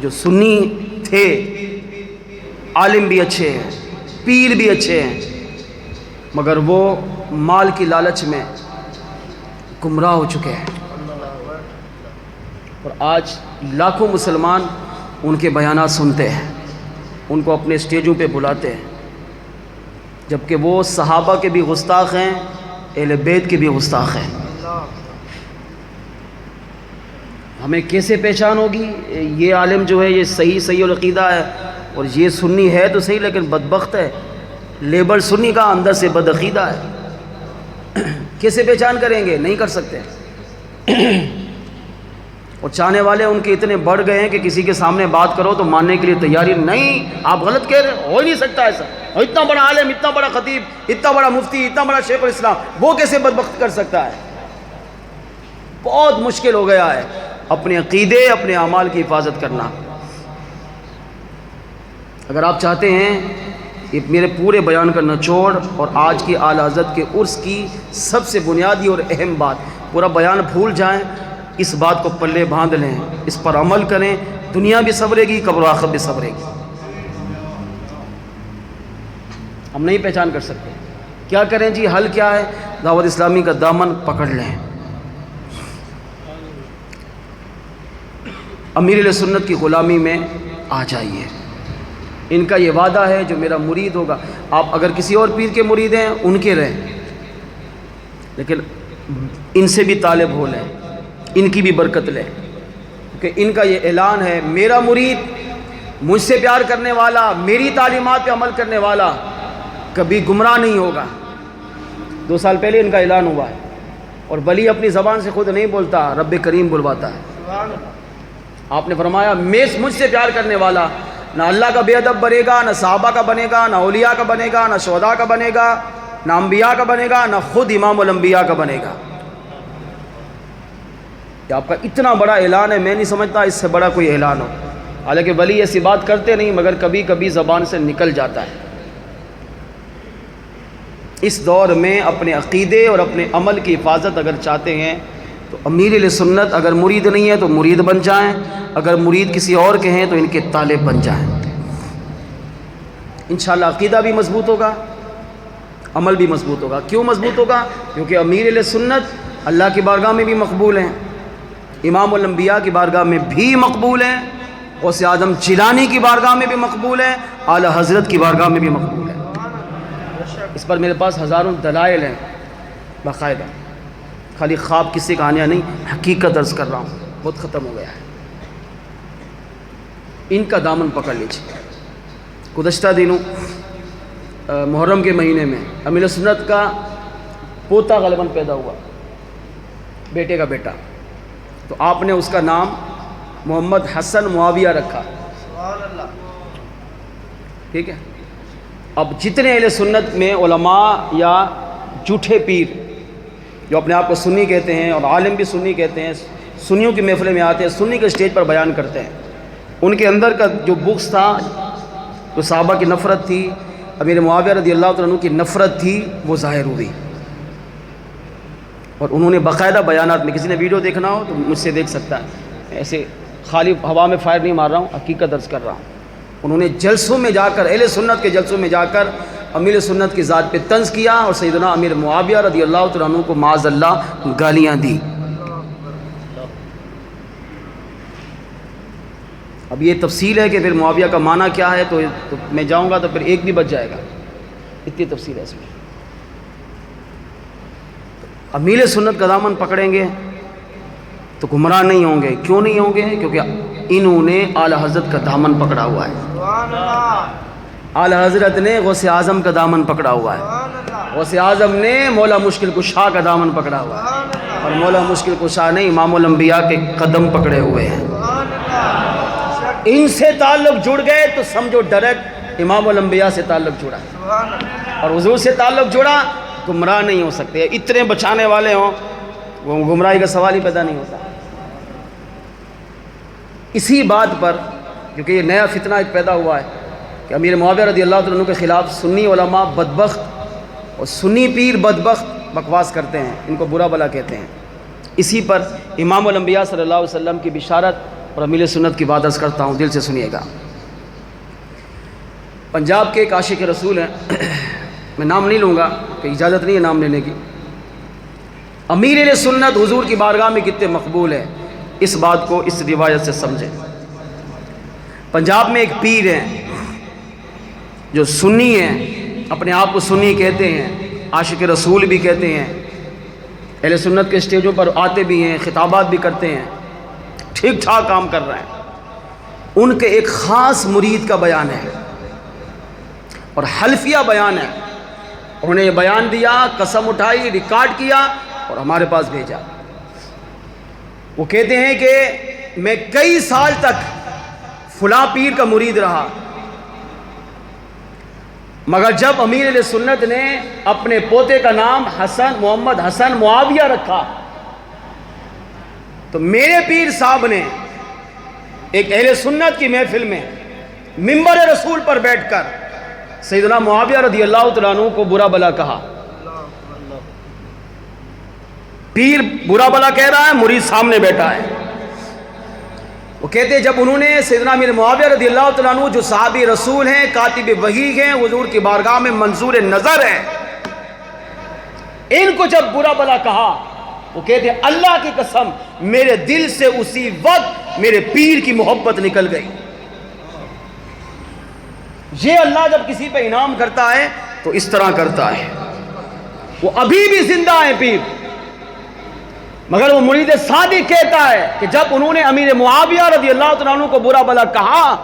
جو سنی تھے، عالم بھی اچھے ہیں، پیر بھی اچھے ہیں، مگر وہ مال کی لالچ میں گمراہ ہو چکے ہیں۔ اور آج لاکھوں مسلمان ان کے بیانات سنتے ہیں، ان کو اپنے اسٹیجوں پہ بلاتے ہیں، جبکہ وہ صحابہ کے بھی گستاخ ہیں، اہل بیت کے بھی گستاخ ہیں۔ ہمیں کیسے پہچان ہوگی؟ یہ عالم جو ہے یہ صحیح العقیدہ ہے اور یہ سنی ہے تو صحیح لیکن بدبخت ہے، لیبل سنی کا اندر سے بدعقیدہ ہے۔ کیسے پہچان کریں گے؟ نہیں کر سکتے۔ اور چاہنے والے ان کے اتنے بڑھ گئے ہیں کہ کسی کے سامنے بات کرو تو ماننے کے لیے تیاری نہیں، آپ غلط کہہ رہے، ہو ہی نہیں سکتا ایسا، اتنا بڑا عالم، اتنا بڑا خطیب، اتنا بڑا مفتی، اتنا بڑا شیخ الاسلام، وہ کیسے بدبخت کر سکتا ہے؟ بہت مشکل ہو گیا ہے اپنے عقیدے، اپنے اعمال کی حفاظت کرنا۔ اگر آپ چاہتے ہیں کہ میرے پورے بیان کا نچوڑ اور آج کی اعلی حضرت کے عرس کی سب سے بنیادی اور اہم بات، پورا بیان بھول جائیں، اس بات کو پلے باندھ لیں، اس پر عمل کریں، دنیا بھی سنورے گی، قبر و آخرت بھی سنورے گی۔ ہم نہیں پہچان کر سکتے، کیا کریں جی؟ حل کیا ہے؟ دعوت اسلامی کا دامن پکڑ لیں، امیر علیہ سنت کی غلامی میں آ جائیے۔ ان کا یہ وعدہ ہے جو میرا مرید ہوگا، آپ اگر کسی اور پیر کے مرید ہیں ان کے رہیں، لیکن ان سے بھی طالب ہو لیں، ان کی بھی برکت لیں، کیونکہ ان کا یہ اعلان ہے، میرا مرید، مجھ سے پیار کرنے والا، میری تعلیمات پہ عمل کرنے والا کبھی گمراہ نہیں ہوگا۔ 2 سال پہلے ان کا اعلان ہوا ہے، اور ولی اپنی زبان سے خود نہیں بولتا، رب کریم بلواتا ہے۔ آپ نے فرمایا مجھ سے پیار کرنے والا نہ اللہ کا بے ادب بنے گا، نہ صحابہ کا بنے گا، نہ اولیاء کا بنے گا، نہ شہداء کا بنے گا، نہ انبیاء کا بنے گا، نہ خود امام الانبیاء کا بنے گا۔ یہ آپ کا اتنا بڑا اعلان ہے، میں نہیں سمجھتا اس سے بڑا کوئی اعلان ہو۔ حالانکہ ولی ایسی بات کرتے نہیں، مگر کبھی کبھی زبان سے نکل جاتا ہے۔ اس دور میں اپنے عقیدے اور اپنے عمل کی حفاظت اگر چاہتے ہیں تو امیر اہل سنت اگر مرید نہیں ہے تو مرید بن جائیں، اگر مرید کسی اور کے ہیں تو ان کے طالب بن جائیں۔ انشاءاللہ عقیدہ بھی مضبوط ہوگا، عمل بھی مضبوط ہوگا۔ کیوں مضبوط ہوگا؟ کیونکہ امیر اہل سنت اللہ کی بارگاہ میں بھی مقبول ہیں، امام الانبیاء کی بارگاہ میں بھی مقبول ہیں، غوث اعظم جیلانی کی بارگاہ میں بھی مقبول ہیں، اعلیٰ حضرت کی بارگاہ میں بھی مقبول ہیں۔ اس پر میرے پاس ہزاروں دلائل ہیں باقاعدہ، خالی خواب کسی کہانیاں نہیں، حقیقت عرض کر رہا ہوں، بہت ختم ہو گیا ہے۔ ان کا دامن پکڑ لیجیے۔ گزشتہ دنوں محرم کے مہینے میں امیر سنت کا پوتا غالباً پیدا ہوا، بیٹے کا بیٹا، تو آپ نے اس کا نام محمد حسن معاویہ رکھا۔ ٹھیک ہے۔ اب جتنے اہل سنت میں علماء یا جھوٹے پیر جو اپنے آپ کو سنی کہتے ہیں اور عالم بھی سنی کہتے ہیں، سنیوں کی محفلیں میں آتے ہیں، سنی کے اسٹیج پر بیان کرتے ہیں، ان کے اندر کا جو بغض تھا، جو صحابہ کی نفرت تھی، امیر معاویہ رضی اللہ تعالیٰ عنہ کی نفرت تھی، وہ ظاہر ہوئی۔ اور انہوں نے باقاعدہ بیانات میں، کسی نے ویڈیو دیکھنا ہو تو مجھ سے دیکھ سکتا ہے، ایسے خالی ہوا میں فائر نہیں مار رہا ہوں، حقیقت درج کر رہا ہوں۔ انہوں نے جلسوں میں جا کر، اہل سنت کے جلسوں میں جا کر امیر سنت کی ذات پہ طنز کیا اور سیدنا امیر معاویہ رضی اللہ تعالیٰ عنہ کو معاذ اللہ گالیاں دی۔ اب یہ تفصیل ہے کہ پھر معاویہ کا معنی کیا ہے، تو میں جاؤں گا تو پھر ایک بھی بچ جائے گا، اتنی تفصیل ہے اس میں۔ امیر سنت کا دامن پکڑیں گے تو گمراہ نہیں ہوں گے۔ کیوں نہیں ہوں گے؟ کیونکہ انہوں نے اعلیٰ حضرت کا دامن پکڑا ہوا ہے۔ اعلیٰ حضرت نے غوث اعظم کا دامن پکڑا ہوا ہے، غوث اعظم نے مولا مشکل کشا کا دامن پکڑا ہوا ہے، اور مولا مشکل کشا نے امام الانبیاء کے قدم پکڑے ہوئے ہیں۔ ان سے تعلق جڑ گئے تو سمجھو ڈائریکٹ امام الانبیاء سے تعلق جڑا، اور حضور سے تعلق جڑا، گمراہ نہیں ہو سکتے۔ اتنے بچانے والے ہوں، وہ گمراہی کا سوال ہی پیدا نہیں ہوتا۔ اسی بات پر، کیونکہ یہ نیا فتنہ ایک پیدا ہوا ہے کہ امیر معاویہ رضی اللہ عنہ کے خلاف سنی علماء بدبخت اور سنی پیر بدبخت بکواس کرتے ہیں، ان کو برا بلا کہتے ہیں۔ اسی پر امام الانبیاء صلی اللہ علیہ وسلم کی بشارت اور امیر سنت کی بات عرض کرتا ہوں، دل سے سنیے گا۔ پنجاب کے ایک عاشق رسول ہیں، میں نام نہیں لوں گا کہ اجازت نہیں ہے نام لینے کی۔ امیر اہل سنت حضور کی بارگاہ میں کتنے مقبول ہیں، اس بات کو اس روایت سے سمجھیں۔ پنجاب میں ایک پیر ہیں جو سنی ہیں، اپنے آپ کو سنی کہتے ہیں، عاشق رسول بھی کہتے ہیں، اہل سنت کے اسٹیجوں پر آتے بھی ہیں، خطابات بھی کرتے ہیں، ٹھیک ٹھاک کام کر رہے ہیں۔ ان کے ایک خاص مرید کا بیان ہے اور حلفیہ بیان ہے، انہوں نے یہ بیان دیا، قسم اٹھائی، ریکارڈ کیا اور ہمارے پاس بھیجا۔ وہ کہتے ہیں کہ میں کئی سال تک فلاں پیر کا مرید رہا، مگر جب امیر اہل سنت نے اپنے پوتے کا نام محمد حسن معاویہ رکھا تو میرے پیر صاحب نے ایک اہل سنت کی محفل میں منبر رسول پر بیٹھ کر سیدنا معاویہ رضی اللہ تعالیٰ عنہ کو برا بلا کہا۔ پیر برا بلا کہہ رہا ہے، مرید سامنے بیٹھا ہے۔ وہ کہتے ہیں جب انہوں نے سیدنا امیر معاویہ رضی اللہ تعالیٰ عنہ جو صحابی رسول ہیں، کاتب وحی ہیں، حضور کی بارگاہ میں منظور نظر ہیں، ان کو جب برا بلا کہا، وہ کہتے ہیں اللہ کی قسم میرے دل سے اسی وقت میرے پیر کی محبت نکل گئی۔ یہ اللہ جب کسی پہ انعام کرتا ہے تو اس طرح کرتا ہے۔ وہ ابھی بھی زندہ ہیں پیر، مگر وہ مرید صادق کہتا ہے کہ جب انہوں نے امیر معاویہ رضی اللہ تعالیٰ عنہ کو برا بلا کہا،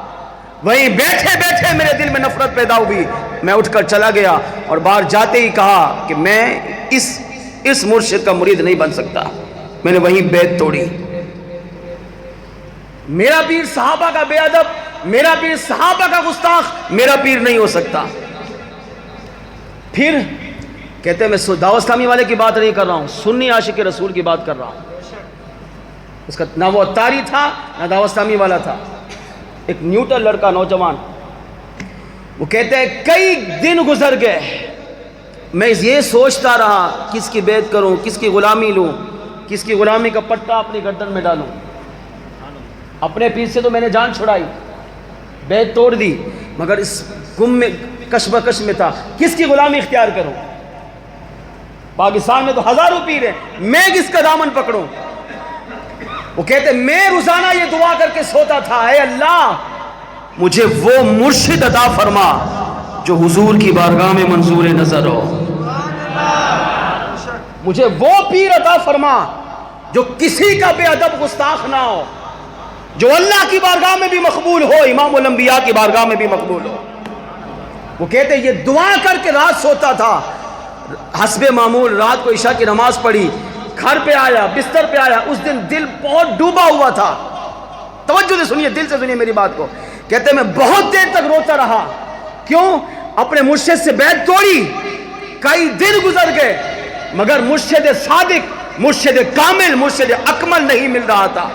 وہیں بیٹھے بیٹھے میرے دل میں نفرت پیدا ہوئی، میں اٹھ کر چلا گیا اور باہر جاتے ہی کہا کہ میں اس اس مرشد کا مرید نہیں بن سکتا. میں نے وہیں بیعت توڑی. میرا پیر صحابہ کا بے ادب، میرا پیر صحابہ کا گستاخ میرا پیر نہیں ہو سکتا. پھر کہتے ہیں میں دعوت اسلامی والے کی بات نہیں کر رہا ہوں، سنی عاشق رسول کی بات کر رہا ہوں. اس کا نہ وہ اتاری تھا نہ دعوت اسلامی والا تھا. ایک نیوٹن لڑکا نوجوان، وہ کہتے ہیں کئی دن گزر گئے، میں یہ سوچتا رہا کس کی بیعت کروں، کس کی غلامی لوں، کس کی غلامی کا پٹا اپنی گردن میں ڈالوں. اپنے پیر سے تو میں نے جان چھڑائی، بیعت توڑ دی، مگر اس گم میں کش بکش میں تھا کس کی غلامی اختیار کروں. پاکستان میں تو ہزاروں پیر ہیں، میں کس کا دامن پکڑوں. وہ کہتے میں روزانہ یہ دعا کر کے سوتا تھا، اے اللہ مجھے وہ مرشد عطا فرما جو حضور کی بارگاہ میں منظور نظر ہو. مجھے وہ پیر عطا فرما جو کسی کا بے ادب گستاخ نہ ہو، جو اللہ کی بارگاہ میں بھی مقبول ہو، امام الانبیاء کی بارگاہ میں بھی مقبول ہو. وہ کہتے یہ دعا کر کے رات سوتا تھا. حسب معمول رات کو عشاء کی نماز پڑھی، گھر پہ آیا، بستر پہ آیا، اس دن دل بہت ڈوبا ہوا تھا. توجہ سے سنیے، دل سے سنیے میری بات کو. کہتے میں بہت دیر تک روتا رہا. کیوں؟ اپنے مرشد سے بیعت توڑی، کئی دن گزر گئے مگر مرشد صادق، مرشد کامل، مرشد اکمل نہیں مل رہا تھا.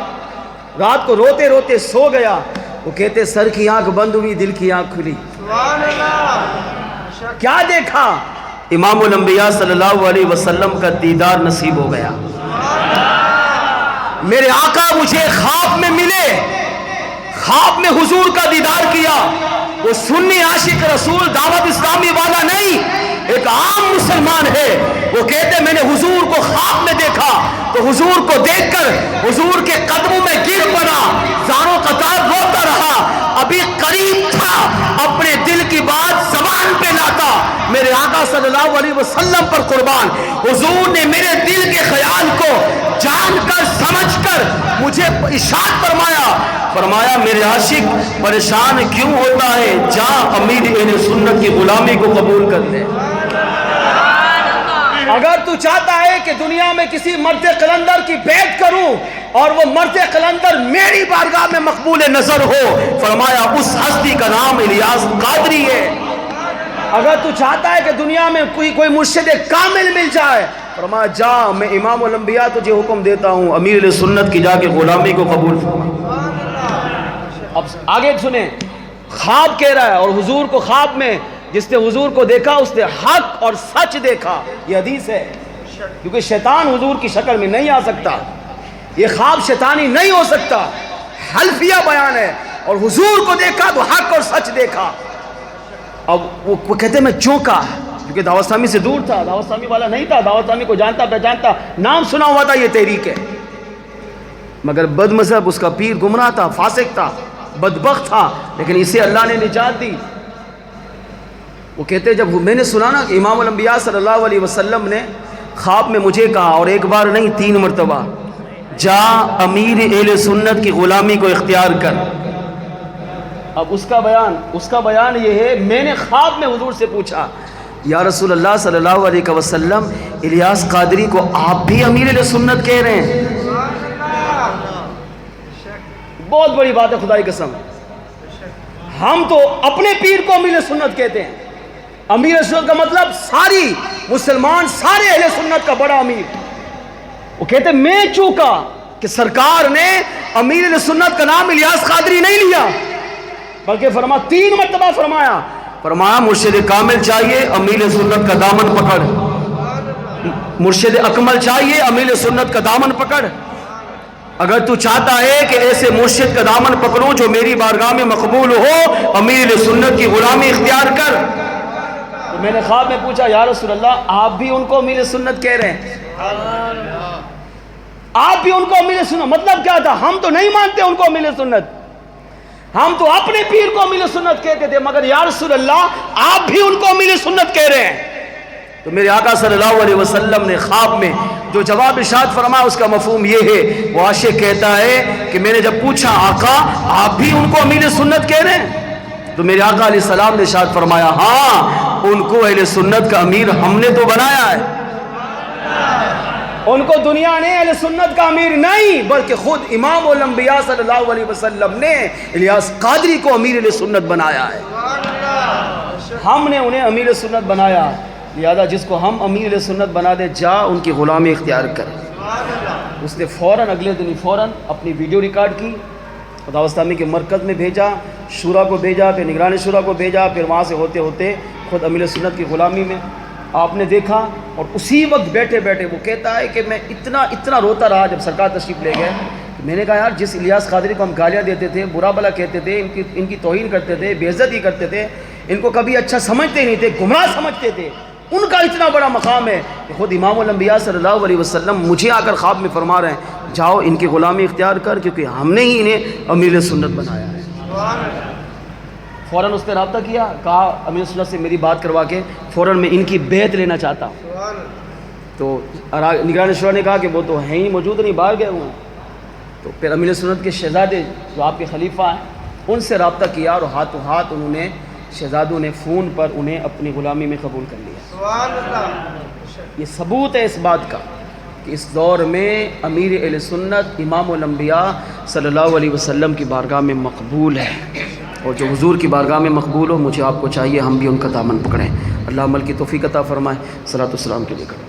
رات کو روتے روتے سو گیا. وہ کہتے سر کی آنکھ بند ہوئی، دل کی آنکھ کھلی. کیا دیکھا؟ امام الانبیاء صلی اللہ علیہ وسلم کا دیدار نصیب ہو گیا. میرے آقا مجھے خواب میں ملے، خواب میں حضور کا دیدار کیا. وہ سنی عاشق رسول دعوت اسلامی والا نہیں، ایک عام مسلمان ہے. وہ کہتے میں نے حضور کو خواب میں دیکھا تو حضور کو دیکھ کر حضور کے قدموں میں گر پڑا، زاروں قطار روتا رہا. ابھی قریب تھا اپنے دل کی بات زبان پہ لاتا. میرے آقا صلی اللہ علیہ وسلم پر قربان، حضور نے میرے دل کے خیال کو جان کر سمجھ کر مجھے ارشاد فرمایا میرے عاشق پریشان کیوں ہوتا ہے، جا امیر اہل سنت کی غلامی کو قبول کر لے. اگر تو چاہتا ہے کہ دنیا میں کسی مرد قلندر کی بیعت کروں اور وہ مرد قلندر میری بارگاہ میں مقبول نظر ہو، فرمایا اس ہستی کا نام الیاس قادری ہے. اگر تو چاہتا ہے کہ دنیا میں کوئی مرشد کامل مل جائے، فرمایا جا میں امام الانبیاء تجھے حکم دیتا ہوں امیر اہل سنت کی جا کے غلامی کو قبول فرما. اب آگے سنیں، خواب کہہ رہا ہے اور حضور کو خواب میں جس نے حضور کو دیکھا اس نے حق اور سچ دیکھا. یہ حدیث ہے، کیونکہ شیطان حضور کی شکل میں نہیں آ سکتا، یہ خواب شیطانی نہیں ہو سکتا، حلفیہ بیان ہے. اور حضور کو دیکھا تو حق اور سچ دیکھا. اب وہ کہتے میں چونکا، کیونکہ دعوت اسلامی سے دور تھا، دعوت اسلامی والا نہیں تھا، دعوت اسلامی کو جانتا پہچانتا، نام سنا ہوا تھا یہ تحریک ہے، مگر بد مذہب، اس کا پیر گمراہ تھا، فاسق تھا، بدبخت تھا، لیکن اسے اللہ نے نجات دی. وہ کہتے جب میں نے سنا نا کہ امام الانبیاء صلی اللہ علیہ وسلم نے خواب میں مجھے کہا، اور ایک بار نہیں 3 مرتبہ، جا امیر اہل سنت کی غلامی کو اختیار کر. اب اس کا بیان یہ ہے، میں نے خواب میں حضور سے پوچھا یا رسول اللہ صلی اللہ علیہ وسلم الیاس قادری کو آپ بھی امیر اہل سنت کہہ رہے ہیں؟ بہت بڑی بات ہے، خدا کی قسم. ہم تو اپنے پیر کو امیر سنت کہتے ہیں. امیر سنت کا مطلب ساری مسلمان، سارے اہل سنت کا بڑا امیر. وہ کہتے میں چوکا کہ سرکار نے امیر اہل سنت کا نام الیاس قادری نہیں لیا، بلکہ 3 مرتبہ فرمایا مرشد کامل چاہیے امیر اہل سنت کا دامن پکڑ، مرشد اکمل چاہیے امیر اہل سنت کا دامن پکڑ. اگر تو چاہتا ہے کہ ایسے مرشد کا دامن پکڑوں جو میری بارگاہ میں مقبول ہو، امیر اہل سنت کی غلامی اختیار کر. تو میں نے خواب میں پوچھا یا رسول اللہ آپ بھی ان کو امیر سنت کہہ رہے ہیں؟ آپ بھی ان کو امیر سنت، مطلب کیا تھا؟ ہم تو نہیں مانتے ان کو امیر سنت، ہم تو اپنے پیر کو امیر سنت کہتے تھے، مگر یا رسول اللہ آپ بھی ان کو امیر سنت کہہ رہے ہیں. تو میرے آقا صلی اللہ علیہ وسلم نے خواب میں جو جواب ارشاد فرمایا اس کا مفہوم یہ ہے. وہ عاشق کہتا ہے کہ میں نے جب پوچھا آقا آپ بھی ان کو امیر سنت کہہ رہے ہیں، تو میرے آقا علیہ السلام نے ارشاد فرمایا ہاں ان کو اہل سنت کا امیر ہم نے تو بنایا ہے. ان کو دنیا نے اہل سنت کا امیر نہیں بلکہ خود امام الانبیاء صلی اللہ علیہ وسلم نے الیاس قادری کو امیر اہل سنت بنایا ہے. ہم نے انہیں امیر سنت بنایا، لہذا جس کو ہم امیر اہل سنت بنا دے جا ان کی غلامی اختیار کر. اس نے فوراً اگلے دن فوراً اپنی ویڈیو ریکارڈ کی، فتاوی اسلامی کے مرکز میں بھیجا، شورا کو بھیجا، پھر نگران شورا کو بھیجا، پھر وہاں سے ہوتے ہوتے خود امیر سنت کی غلامی میں آپ نے دیکھا. اور اسی وقت بیٹھے بیٹھے وہ کہتا ہے کہ میں اتنا روتا رہا جب سرکار تشریف لے گئے. میں نے کہا یار جس الیاس قادری کو ہم گالیاں دیتے تھے، برا بلا کہتے تھے، ان کی توہین کرتے تھے، بے عزتی کرتے تھے، ان کو کبھی اچھا سمجھتے نہیں تھے، گمراہ سمجھتے تھے، ان کا اتنا بڑا مقام ہے کہ خود امام الانبیاء صلی اللہ علیہ وسلم مجھے آ کر خواب میں فرما رہے ہیں جاؤ ان کی غلامی اختیار کر کیونکہ ہم نے ہی انہیں امیر سنت بنایا ہے. فوراً اس نے رابطہ کیا، کہا امیر سنت سے میری بات کروا کے فوراً میں ان کی بیعت لینا چاہتا ہوں. تو نگران شورا نے کہا کہ وہ تو ہیں ہی موجود نہیں، باہر گئے ہوئے ہیں. تو پھر امیر سنت کے شہزادے جو آپ کے خلیفہ ہیں ان سے رابطہ کیا اور ہاتھوں ہاتھ انہوں نے شہزادوں نے فون پر انہیں اپنی غلامی میں قبول کر لیا. یہ ثبوت ہے اس بات کا کہ اس دور میں امیر اہل سنت امام الانبیاء صلی اللہ علیہ وسلم کی بارگاہ میں مقبول ہے. اور جو حضور کی بارگاہ میں مقبول ہو، مجھے آپ کو چاہیے ہم بھی ان کا دامن پکڑیں. اللہ عمل کی توفیق عطا فرمائے. صلاۃ والسلام کے لیے کریں.